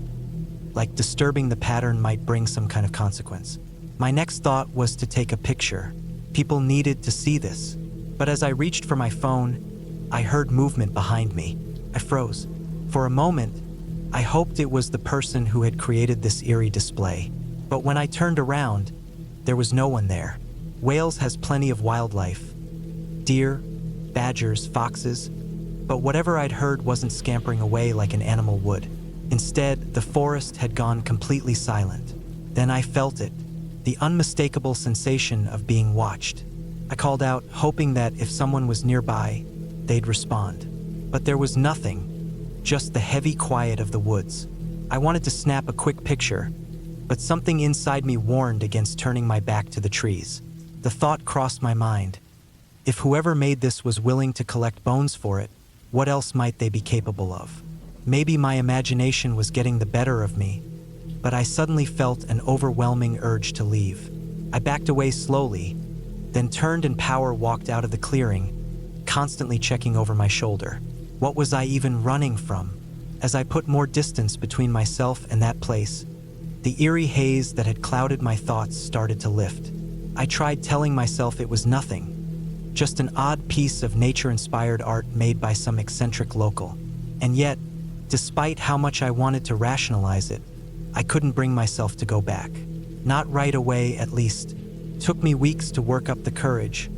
Like disturbing the pattern might bring some kind of consequence. My next thought was to take a picture. People needed to see this. But as I reached for my phone, I heard movement behind me. I froze. For a moment, I hoped it was the person who had created this eerie display. But when I turned around, there was no one there. Wales has plenty of wildlife. Deer, badgers, foxes. But whatever I'd heard wasn't scampering away like an animal would. Instead, the forest had gone completely silent. Then I felt it, the unmistakable sensation of being watched. I called out, hoping that if someone was nearby, they'd respond. But there was nothing, just the heavy quiet of the woods. I wanted to snap a quick picture, but something inside me warned against turning my back to the trees. The thought crossed my mind. If whoever made this was willing to collect bones for it, what else might they be capable of? Maybe my imagination was getting the better of me, but I suddenly felt an overwhelming urge to leave. I backed away slowly, then turned and power walked out of the clearing, constantly checking over my shoulder. What was I even running from? As I put more distance between myself and that place, the eerie haze that had clouded my thoughts started to lift. I tried telling myself it was nothing, just an odd piece of nature-inspired art made by some eccentric local. And yet, despite how much I wanted to rationalize it, I couldn't bring myself to go back. Not right away, at least. It took me weeks to work up the courage,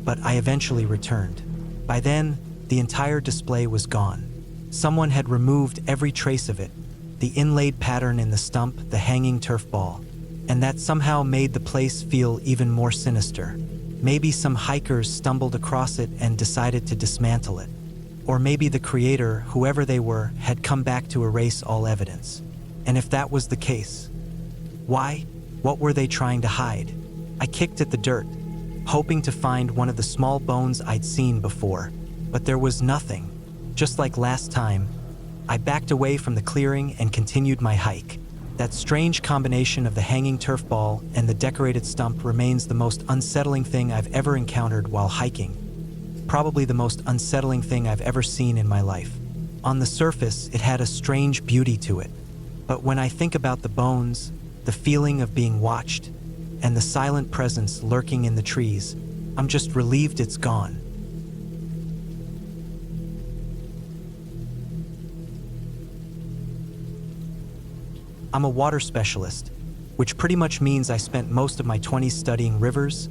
but I eventually returned. By then, the entire display was gone. Someone had removed every trace of it, the inlaid pattern in the stump, the hanging turf ball, and that somehow made the place feel even more sinister. Maybe some hikers stumbled across it and decided to dismantle it. Or maybe the creator, whoever they were, had come back to erase all evidence. And if that was the case, why? What were they trying to hide? I kicked at the dirt, hoping to find one of the small bones I'd seen before, but there was nothing. Just like last time, I backed away from the clearing and continued my hike. That strange combination of the hanging turf ball and the decorated stump remains the most unsettling thing I've ever encountered while hiking. Probably the most unsettling thing I've ever seen in my life. On the surface, it had a strange beauty to it. But when I think about the bones, the feeling of being watched, and the silent presence lurking in the trees, I'm just relieved it's gone. I'm a water specialist, which pretty much means I spent most of my 20s studying rivers,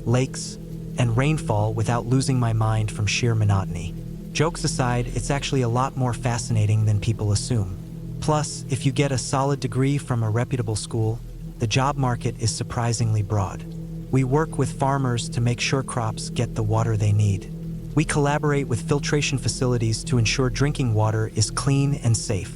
lakes, and rainfall without losing my mind from sheer monotony. Jokes aside, it's actually a lot more fascinating than people assume. Plus, if you get a solid degree from a reputable school, the job market is surprisingly broad. We work with farmers to make sure crops get the water they need. We collaborate with filtration facilities to ensure drinking water is clean and safe.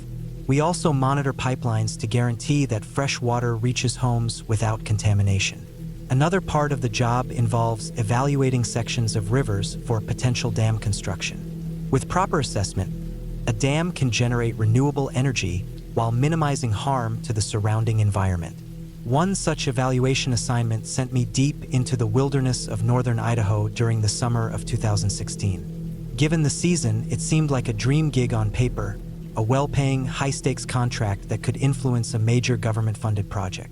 We also monitor pipelines to guarantee that fresh water reaches homes without contamination. Another part of the job involves evaluating sections of rivers for potential dam construction. With proper assessment, a dam can generate renewable energy while minimizing harm to the surrounding environment. One such evaluation assignment sent me deep into the wilderness of northern Idaho during the summer of 2016. Given the season, it seemed like a dream gig on paper, a well-paying, high-stakes contract that could influence a major government-funded project.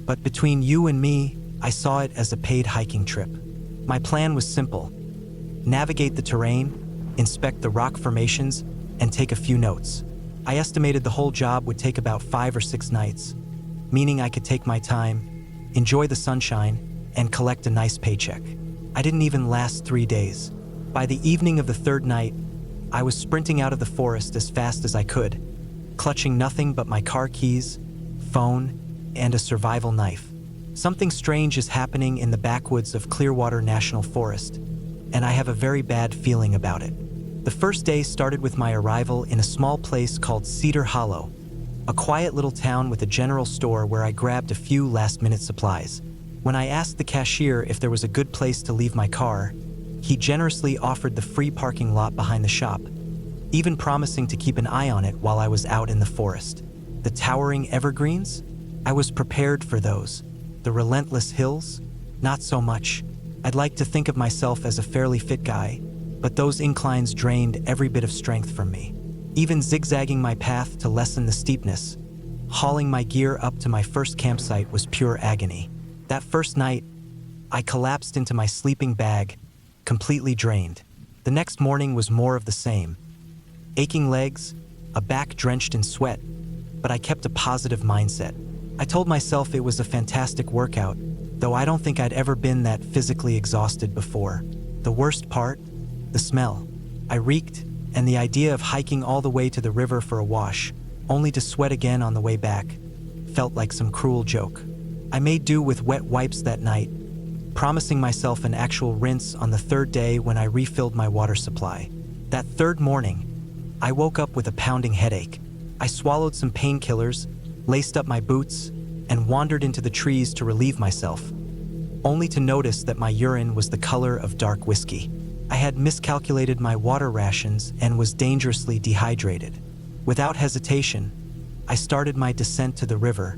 But between you and me, I saw it as a paid hiking trip. My plan was simple: navigate the terrain, inspect the rock formations, and take a few notes. I estimated the whole job would take about 5 or 6 nights, meaning I could take my time, enjoy the sunshine, and collect a nice paycheck. I didn't even last 3 days. By the evening of the 3rd night, I was sprinting out of the forest as fast as I could, clutching nothing but my car keys, phone, and a survival knife. Something strange is happening in the backwoods of Clearwater National Forest, and I have a very bad feeling about it. The first day started with my arrival in a small place called Cedar Hollow, a quiet little town with a general store where I grabbed a few last-minute supplies. When I asked the cashier if there was a good place to leave my car, he generously offered the free parking lot behind the shop, even promising to keep an eye on it while I was out in the forest. The towering evergreens? I was prepared for those. The relentless hills? Not so much. I'd like to think of myself as a fairly fit guy, but those inclines drained every bit of strength from me. Even zigzagging my path to lessen the steepness, hauling my gear up to my first campsite was pure agony. That first night, I collapsed into my sleeping bag, completely drained. The next morning was more of the same. Aching legs, a back drenched in sweat, but I kept a positive mindset. I told myself it was a fantastic workout, though I don't think I'd ever been that physically exhausted before. The worst part? The smell. I reeked, and the idea of hiking all the way to the river for a wash, only to sweat again on the way back, felt like some cruel joke. I made do with wet wipes that night, promising myself an actual rinse on the 3rd day when I refilled my water supply. That 3rd morning, I woke up with a pounding headache. I swallowed some painkillers, laced up my boots, and wandered into the trees to relieve myself, only to notice that my urine was the color of dark whiskey. I had miscalculated my water rations and was dangerously dehydrated. Without hesitation, I started my descent to the river,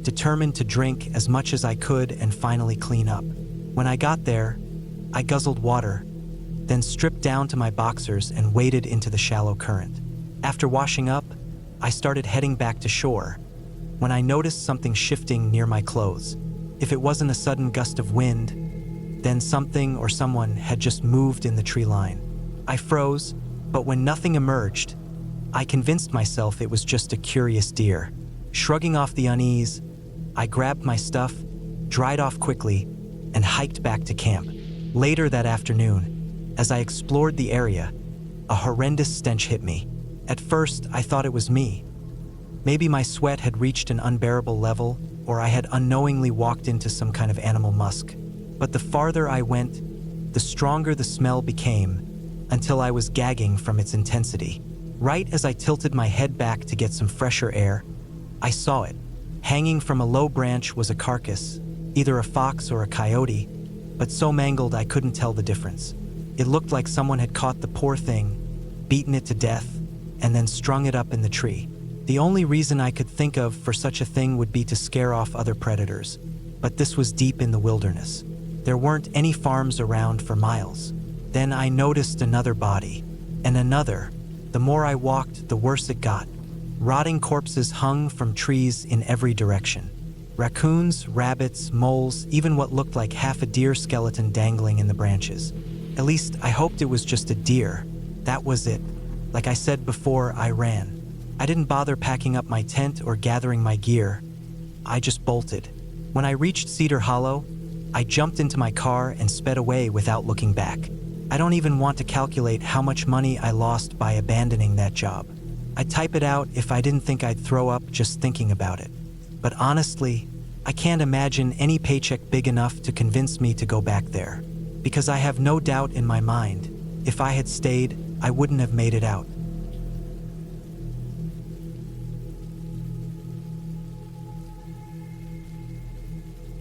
determined to drink as much as I could and finally clean up. When I got there, I guzzled water, then stripped down to my boxers and waded into the shallow current. After washing up, I started heading back to shore, when I noticed something shifting near my clothes. If it wasn't a sudden gust of wind, then something or someone had just moved in the tree line. I froze, but when nothing emerged, I convinced myself it was just a curious deer. Shrugging off the unease, I grabbed my stuff, dried off quickly, and hiked back to camp. Later that afternoon, as I explored the area, a horrendous stench hit me. At first, I thought it was me. Maybe my sweat had reached an unbearable level, or I had unknowingly walked into some kind of animal musk. But the farther I went, the stronger the smell became, until I was gagging from its intensity. Right as I tilted my head back to get some fresher air, I saw it. Hanging from a low branch was a carcass, either a fox or a coyote, but so mangled I couldn't tell the difference. It looked like someone had caught the poor thing, beaten it to death, and then strung it up in the tree. The only reason I could think of for such a thing would be to scare off other predators, but this was deep in the wilderness. There weren't any farms around for miles. Then I noticed another body, and another. The more I walked, the worse it got. Rotting corpses hung from trees in every direction. Raccoons, rabbits, moles, even what looked like half a deer skeleton dangling in the branches. At least I hoped it was just a deer. That was it. Like I said before, I ran. I didn't bother packing up my tent or gathering my gear. I just bolted. When I reached Cedar Hollow, I jumped into my car and sped away without looking back. I don't even want to calculate how much money I lost by abandoning that job. I'd type it out if I didn't think I'd throw up just thinking about it. But honestly, I can't imagine any paycheck big enough to convince me to go back there. Because I have no doubt in my mind, if I had stayed, I wouldn't have made it out.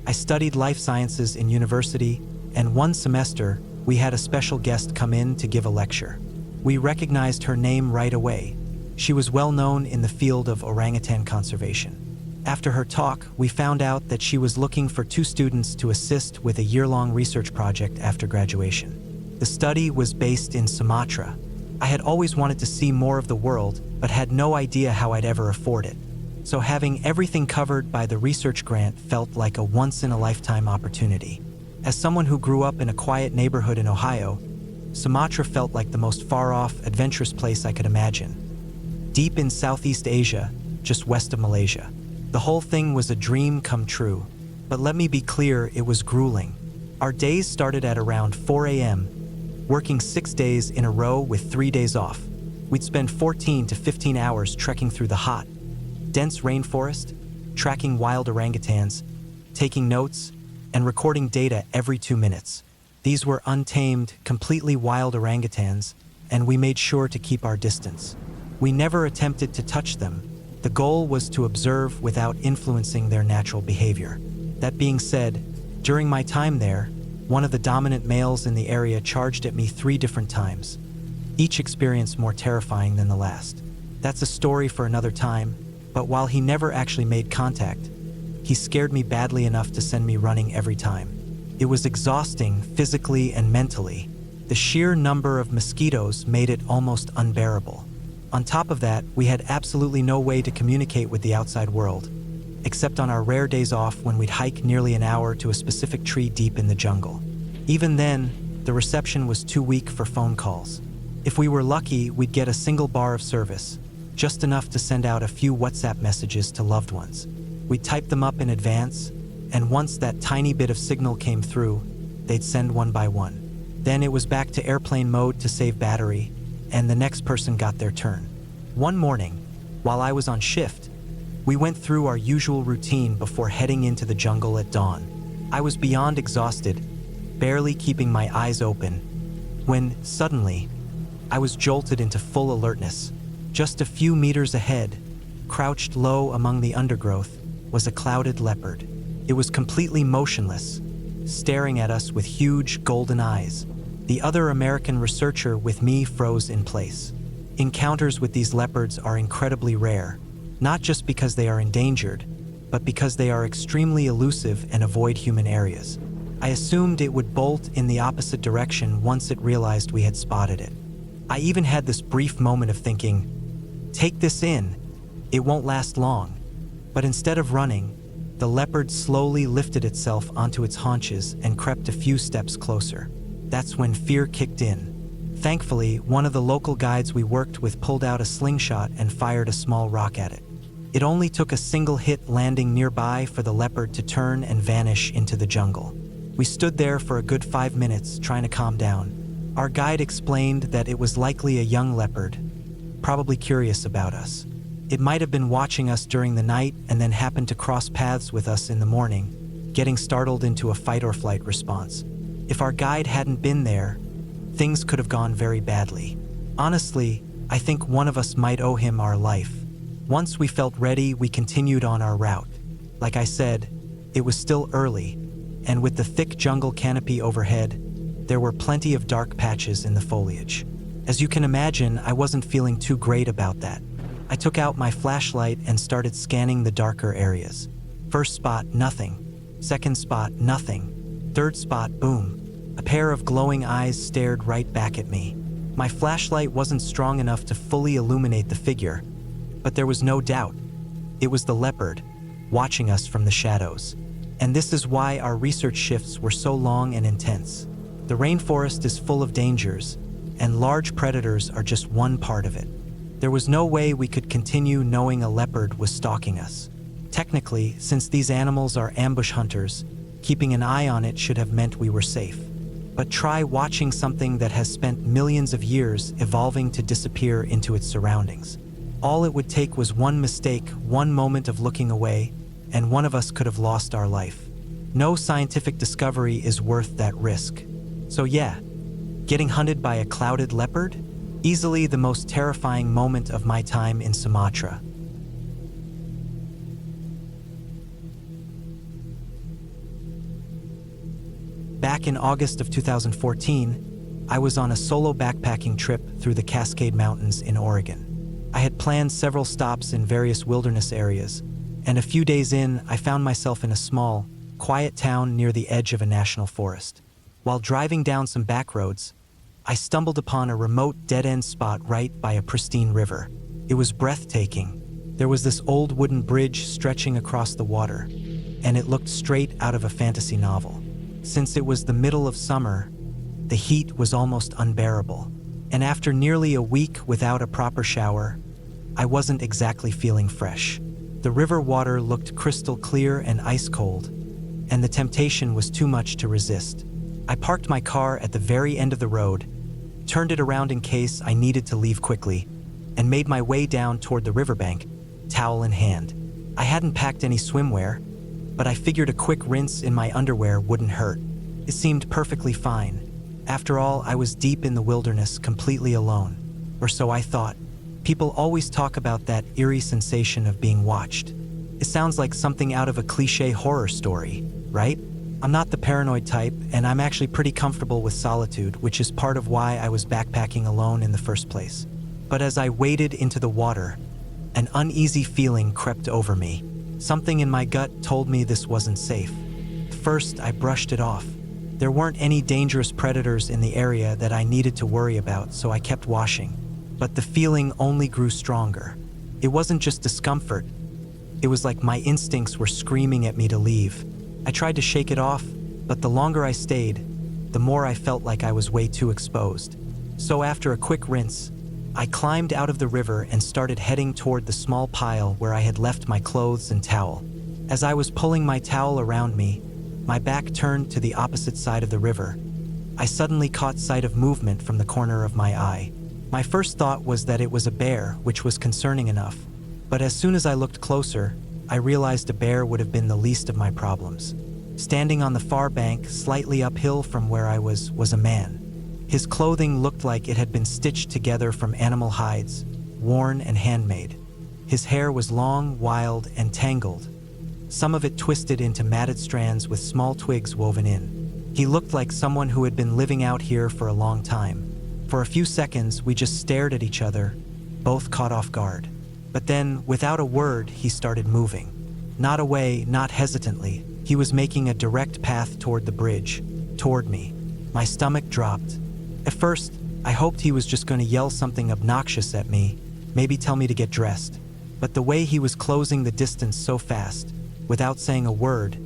I studied life sciences in university, and one semester, we had a special guest come in to give a lecture. We recognized her name right away. She was well known in the field of orangutan conservation. After her talk, we found out that she was looking for 2 students to assist with a year-long research project after graduation. The study was based in Sumatra. I had always wanted to see more of the world, but had no idea how I'd ever afford it. So having everything covered by the research grant felt like a once-in-a-lifetime opportunity. As someone who grew up in a quiet neighborhood in Ohio, Sumatra felt like the most far-off, adventurous place I could imagine. Deep in Southeast Asia, just west of Malaysia. The whole thing was a dream come true. But let me be clear, it was grueling. Our days started at around 4 a.m., working 6 days in a row with 3 days off. We'd spend 14 to 15 hours trekking through the hot, dense rainforest, tracking wild orangutans, taking notes, and recording data every 2 minutes. These were untamed, completely wild orangutans, and we made sure to keep our distance. We never attempted to touch them. The goal was to observe without influencing their natural behavior. That being said, during my time there, one of the dominant males in the area charged at me 3 different times, each experience more terrifying than the last. That's a story for another time, but while he never actually made contact, he scared me badly enough to send me running every time. It was exhausting physically and mentally. The sheer number of mosquitoes made it almost unbearable. On top of that, we had absolutely no way to communicate with the outside world, except on our rare days off when we'd hike nearly an hour to a specific tree deep in the jungle. Even then, the reception was too weak for phone calls. If we were lucky, we'd get a single bar of service, just enough to send out a few WhatsApp messages to loved ones. We'd type them up in advance, and once that tiny bit of signal came through, they'd send one by one. Then it was back to airplane mode to save battery, and the next person got their turn. One morning, while I was on shift, we went through our usual routine before heading into the jungle at dawn. I was beyond exhausted, barely keeping my eyes open, when, suddenly, I was jolted into full alertness. Just a few meters ahead, crouched low among the undergrowth, was a clouded leopard. It was completely motionless, staring at us with huge golden eyes. The other American researcher with me froze in place. Encounters with these leopards are incredibly rare, not just because they are endangered, but because they are extremely elusive and avoid human areas. I assumed it would bolt in the opposite direction once it realized we had spotted it. I even had this brief moment of thinking, take this in, it won't last long. But instead of running, the leopard slowly lifted itself onto its haunches and crept a few steps closer. That's when fear kicked in. Thankfully, one of the local guides we worked with pulled out a slingshot and fired a small rock at it. It only took a single hit landing nearby for the leopard to turn and vanish into the jungle. We stood there for a good 5 minutes trying to calm down. Our guide explained that it was likely a young leopard, probably curious about us. It might have been watching us during the night and then happened to cross paths with us in the morning, getting startled into a fight or flight response. If our guide hadn't been there, things could have gone very badly. Honestly, I think one of us might owe him our life. Once we felt ready, we continued on our route. Like I said, it was still early, and with the thick jungle canopy overhead, there were plenty of dark patches in the foliage. As you can imagine, I wasn't feeling too great about that. I took out my flashlight and started scanning the darker areas. First spot, nothing. Second spot, nothing. Third spot, boom. A pair of glowing eyes stared right back at me. My flashlight wasn't strong enough to fully illuminate the figure, but there was no doubt. It was the leopard, watching us from the shadows. And this is why our research shifts were so long and intense. The rainforest is full of dangers, and large predators are just one part of it. There was no way we could continue knowing a leopard was stalking us. Technically, since these animals are ambush hunters, keeping an eye on it should have meant we were safe. But try watching something that has spent millions of years evolving to disappear into its surroundings. All it would take was one mistake, one moment of looking away, and one of us could have lost our life. No scientific discovery is worth that risk. So yeah, getting hunted by a clouded leopard? Easily the most terrifying moment of my time in Sumatra. Back in August of 2014, I was on a solo backpacking trip through the Cascade Mountains in Oregon. I had planned several stops in various wilderness areas, and a few days in, I found myself in a small, quiet town near the edge of a national forest. While driving down some back roads, I stumbled upon a remote dead-end spot right by a pristine river. It was breathtaking. There was this old wooden bridge stretching across the water, and it looked straight out of a fantasy novel. Since it was the middle of summer, the heat was almost unbearable, and after nearly a week without a proper shower, I wasn't exactly feeling fresh. The river water looked crystal clear and ice cold, and the temptation was too much to resist. I parked my car at the very end of the road, turned it around in case I needed to leave quickly, and made my way down toward the riverbank, towel in hand. I hadn't packed any swimwear, but I figured a quick rinse in my underwear wouldn't hurt. It seemed perfectly fine. After all, I was deep in the wilderness, completely alone. Or so I thought. People always talk about that eerie sensation of being watched. It sounds like something out of a cliché horror story, right? I'm not the paranoid type, and I'm actually pretty comfortable with solitude, which is part of why I was backpacking alone in the first place. But as I waded into the water, an uneasy feeling crept over me. Something in my gut told me this wasn't safe. First, I brushed it off. There weren't any dangerous predators in the area that I needed to worry about, so I kept washing. But the feeling only grew stronger. It wasn't just discomfort. It was like my instincts were screaming at me to leave. I tried to shake it off, but the longer I stayed, the more I felt like I was way too exposed. So after a quick rinse, I climbed out of the river and started heading toward the small pile where I had left my clothes and towel. As I was pulling my towel around me, my back turned to the opposite side of the river. I suddenly caught sight of movement from the corner of my eye. My first thought was that it was a bear, which was concerning enough. But as soon as I looked closer, I realized a bear would have been the least of my problems. Standing on the far bank, slightly uphill from where I was a man. His clothing looked like it had been stitched together from animal hides, worn and handmade. His hair was long, wild, and tangled, some of it twisted into matted strands with small twigs woven in. He looked like someone who had been living out here for a long time. For a few seconds, we just stared at each other, both caught off guard. But then, without a word, he started moving. Not away, not hesitantly. He was making a direct path toward the bridge, toward me. My stomach dropped. At first, I hoped he was just going to yell something obnoxious at me, maybe tell me to get dressed. But the way he was closing the distance so fast, without saying a word,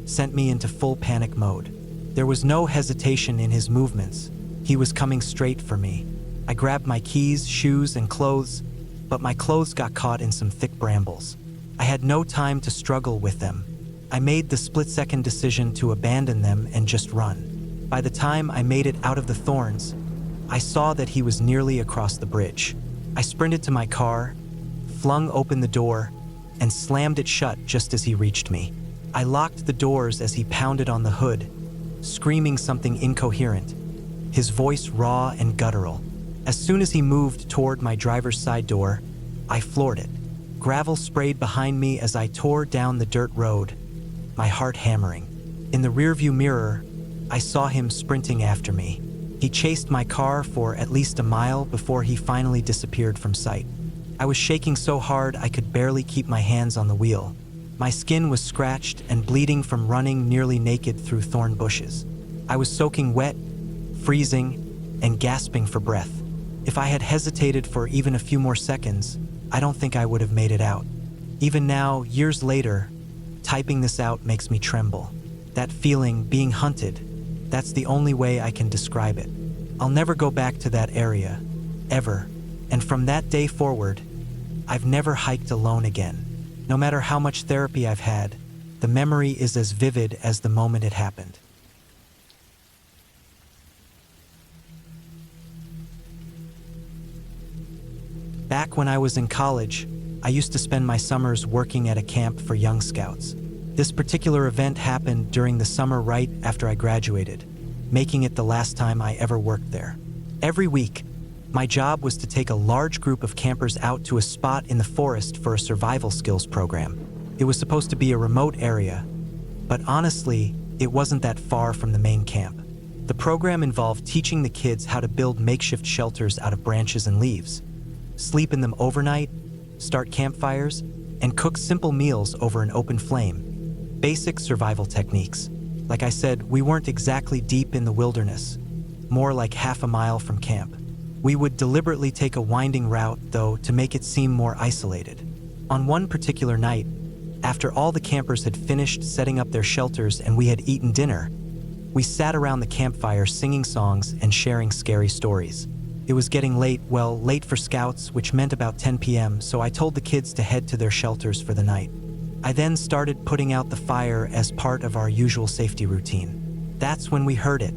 sent me into full panic mode. There was no hesitation in his movements. He was coming straight for me. I grabbed my keys, shoes, and clothes, but my clothes got caught in some thick brambles. I had no time to struggle with them. I made the split-second decision to abandon them and just run. By the time I made it out of the thorns, I saw that he was nearly across the bridge. I sprinted to my car, flung open the door, and slammed it shut just as he reached me. I locked the doors as he pounded on the hood, screaming something incoherent, his voice raw and guttural. As soon as he moved toward my driver's side door, I floored it. Gravel sprayed behind me as I tore down the dirt road, my heart hammering. In the rearview mirror, I saw him sprinting after me. He chased my car for at least a mile before he finally disappeared from sight. I was shaking so hard I could barely keep my hands on the wheel. My skin was scratched and bleeding from running nearly naked through thorn bushes. I was soaking wet, freezing, and gasping for breath. If I had hesitated for even a few more seconds, I don't think I would have made it out. Even now, years later, typing this out makes me tremble. That feeling, being hunted, that's the only way I can describe it. I'll never go back to that area, ever. And from that day forward, I've never hiked alone again. No matter how much therapy I've had, the memory is as vivid as the moment it happened. Back when I was in college, I used to spend my summers working at a camp for young scouts. This particular event happened during the summer right after I graduated, making it the last time I ever worked there. Every week, my job was to take a large group of campers out to a spot in the forest for a survival skills program. It was supposed to be a remote area, but honestly, it wasn't that far from the main camp. The program involved teaching the kids how to build makeshift shelters out of branches and leaves, sleep in them overnight, start campfires, and cook simple meals over an open flame. Basic survival techniques. Like I said, we weren't exactly deep in the wilderness, more like half a mile from camp. We would deliberately take a winding route, though, to make it seem more isolated. On one particular night, after all the campers had finished setting up their shelters and we had eaten dinner, we sat around the campfire singing songs and sharing scary stories. It was getting late, well, late for scouts, which meant about 10 p.m., so I told the kids to head to their shelters for the night. I then started putting out the fire as part of our usual safety routine. That's when we heard it.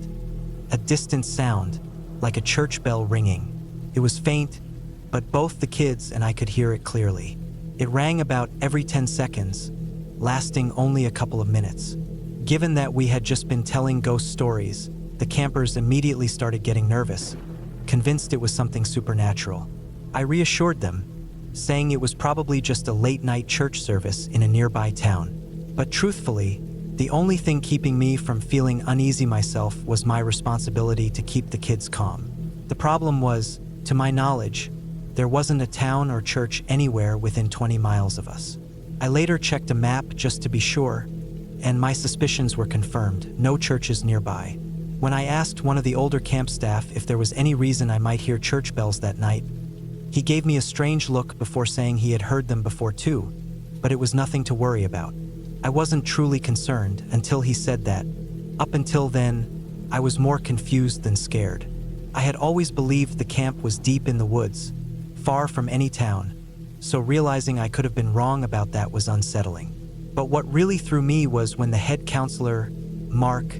A distant sound, like a church bell ringing. It was faint, but both the kids and I could hear it clearly. It rang about every 10 seconds, lasting only a couple of minutes. Given that we had just been telling ghost stories, the campers immediately started getting nervous, convinced it was something supernatural. I reassured them, saying it was probably just a late-night church service in a nearby town. But truthfully, the only thing keeping me from feeling uneasy myself was my responsibility to keep the kids calm. The problem was, to my knowledge, there wasn't a town or church anywhere within 20 miles of us. I later checked a map just to be sure, and my suspicions were confirmed. No churches nearby. When I asked one of the older camp staff if there was any reason I might hear church bells that night, he gave me a strange look before saying he had heard them before too, but it was nothing to worry about. I wasn't truly concerned until he said that. Up until then, I was more confused than scared. I had always believed the camp was deep in the woods, far from any town, so realizing I could have been wrong about that was unsettling. But what really threw me was when the head counselor, Mark,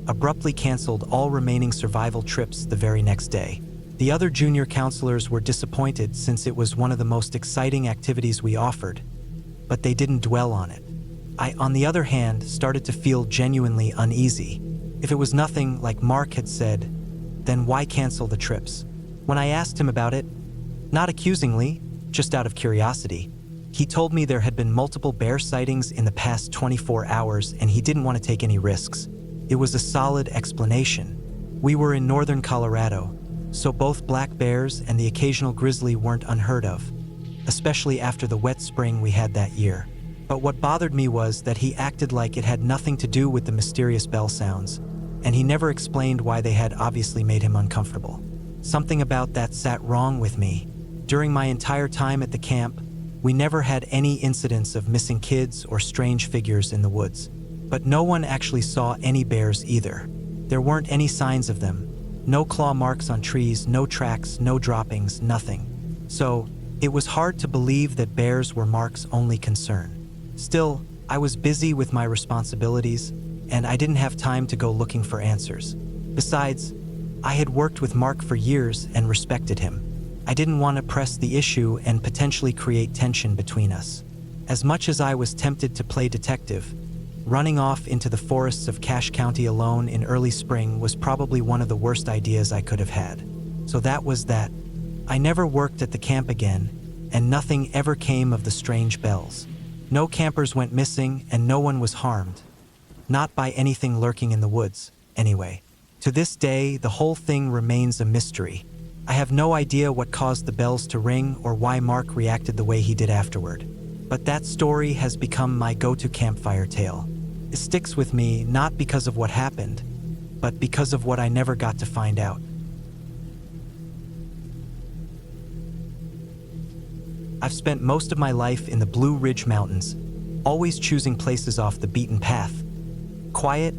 abruptly canceled all remaining survival trips the very next day. The other junior counselors were disappointed since it was one of the most exciting activities we offered, but they didn't dwell on it. I, on the other hand, started to feel genuinely uneasy. If it was nothing like Mark had said, then why cancel the trips? When I asked him about it, not accusingly, just out of curiosity, he told me there had been multiple bear sightings in the past 24 hours and he didn't want to take any risks. It was a solid explanation. We were in northern Colorado, so both black bears and the occasional grizzly weren't unheard of, especially after the wet spring we had that year. But what bothered me was that he acted like it had nothing to do with the mysterious bell sounds, and he never explained why they had obviously made him uncomfortable. Something about that sat wrong with me. During my entire time at the camp, we never had any incidents of missing kids or strange figures in the woods. But no one actually saw any bears either. There weren't any signs of them. No claw marks on trees, no tracks, no droppings, nothing. So, it was hard to believe that bears were Mark's only concern. Still, I was busy with my responsibilities, and I didn't have time to go looking for answers. Besides, I had worked with Mark for years and respected him. I didn't want to press the issue and potentially create tension between us. As much as I was tempted to play detective, running off into the forests of Cache County alone in early spring was probably one of the worst ideas I could have had. So that was that. I never worked at the camp again, and nothing ever came of the strange bells. No campers went missing and no one was harmed. Not by anything lurking in the woods, anyway. To this day, the whole thing remains a mystery. I have no idea what caused the bells to ring or why Mark reacted the way he did afterward. But that story has become my go-to campfire tale. It sticks with me not because of what happened, but because of what I never got to find out. I've spent most of my life in the Blue Ridge Mountains, always choosing places off the beaten path. Quiet,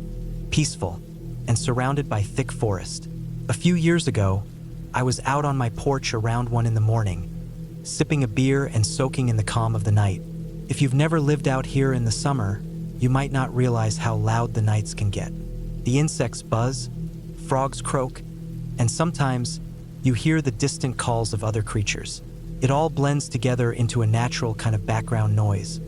peaceful, and surrounded by thick forest. A few years ago, I was out on my porch around 1 in the morning, sipping a beer and soaking in the calm of the night. If you've never lived out here in the summer, you might not realize how loud the nights can get. The insects buzz, frogs croak, and sometimes you hear the distant calls of other creatures. It all blends together into a natural kind of background noise,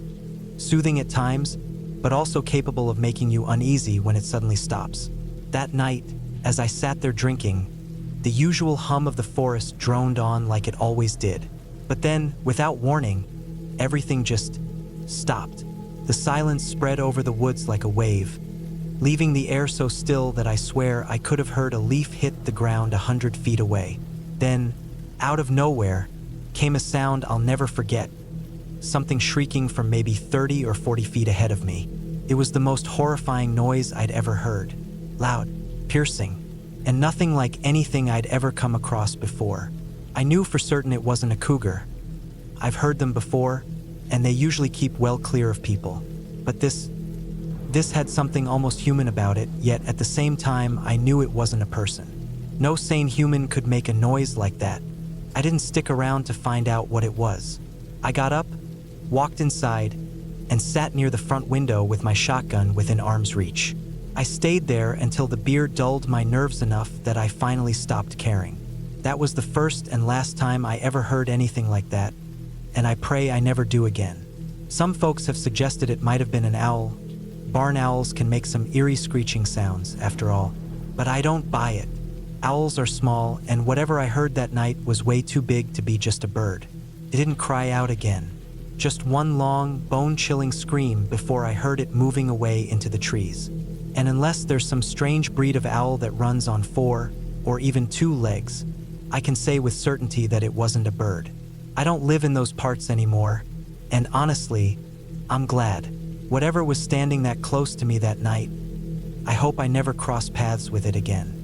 soothing at times, but also capable of making you uneasy when it suddenly stops. That night, as I sat there drinking, the usual hum of the forest droned on like it always did. But then, without warning, everything just stopped. The silence spread over the woods like a wave, leaving the air so still that I swear I could have heard a leaf hit the ground 100 feet away. Then, out of nowhere, came a sound I'll never forget, something shrieking from maybe 30 or 40 feet ahead of me. It was the most horrifying noise I'd ever heard. Loud, piercing, and nothing like anything I'd ever come across before. I knew for certain it wasn't a cougar. I've heard them before, and they usually keep well clear of people. But this had something almost human about it, yet at the same time I knew it wasn't a person. No sane human could make a noise like that. I didn't stick around to find out what it was. I got up, walked inside, and sat near the front window with my shotgun within arm's reach. I stayed there until the beer dulled my nerves enough that I finally stopped caring. That was the first and last time I ever heard anything like that, and I pray I never do again. Some folks have suggested it might have been an owl. Barn owls can make some eerie screeching sounds, after all, but I don't buy it. Owls are small, and whatever I heard that night was way too big to be just a bird. It didn't cry out again. Just one long, bone-chilling scream before I heard it moving away into the trees. And unless there's some strange breed of owl that runs on 4 or even 2 legs, I can say with certainty that it wasn't a bird. I don't live in those parts anymore, and honestly, I'm glad. Whatever was standing that close to me that night, I hope I never cross paths with it again.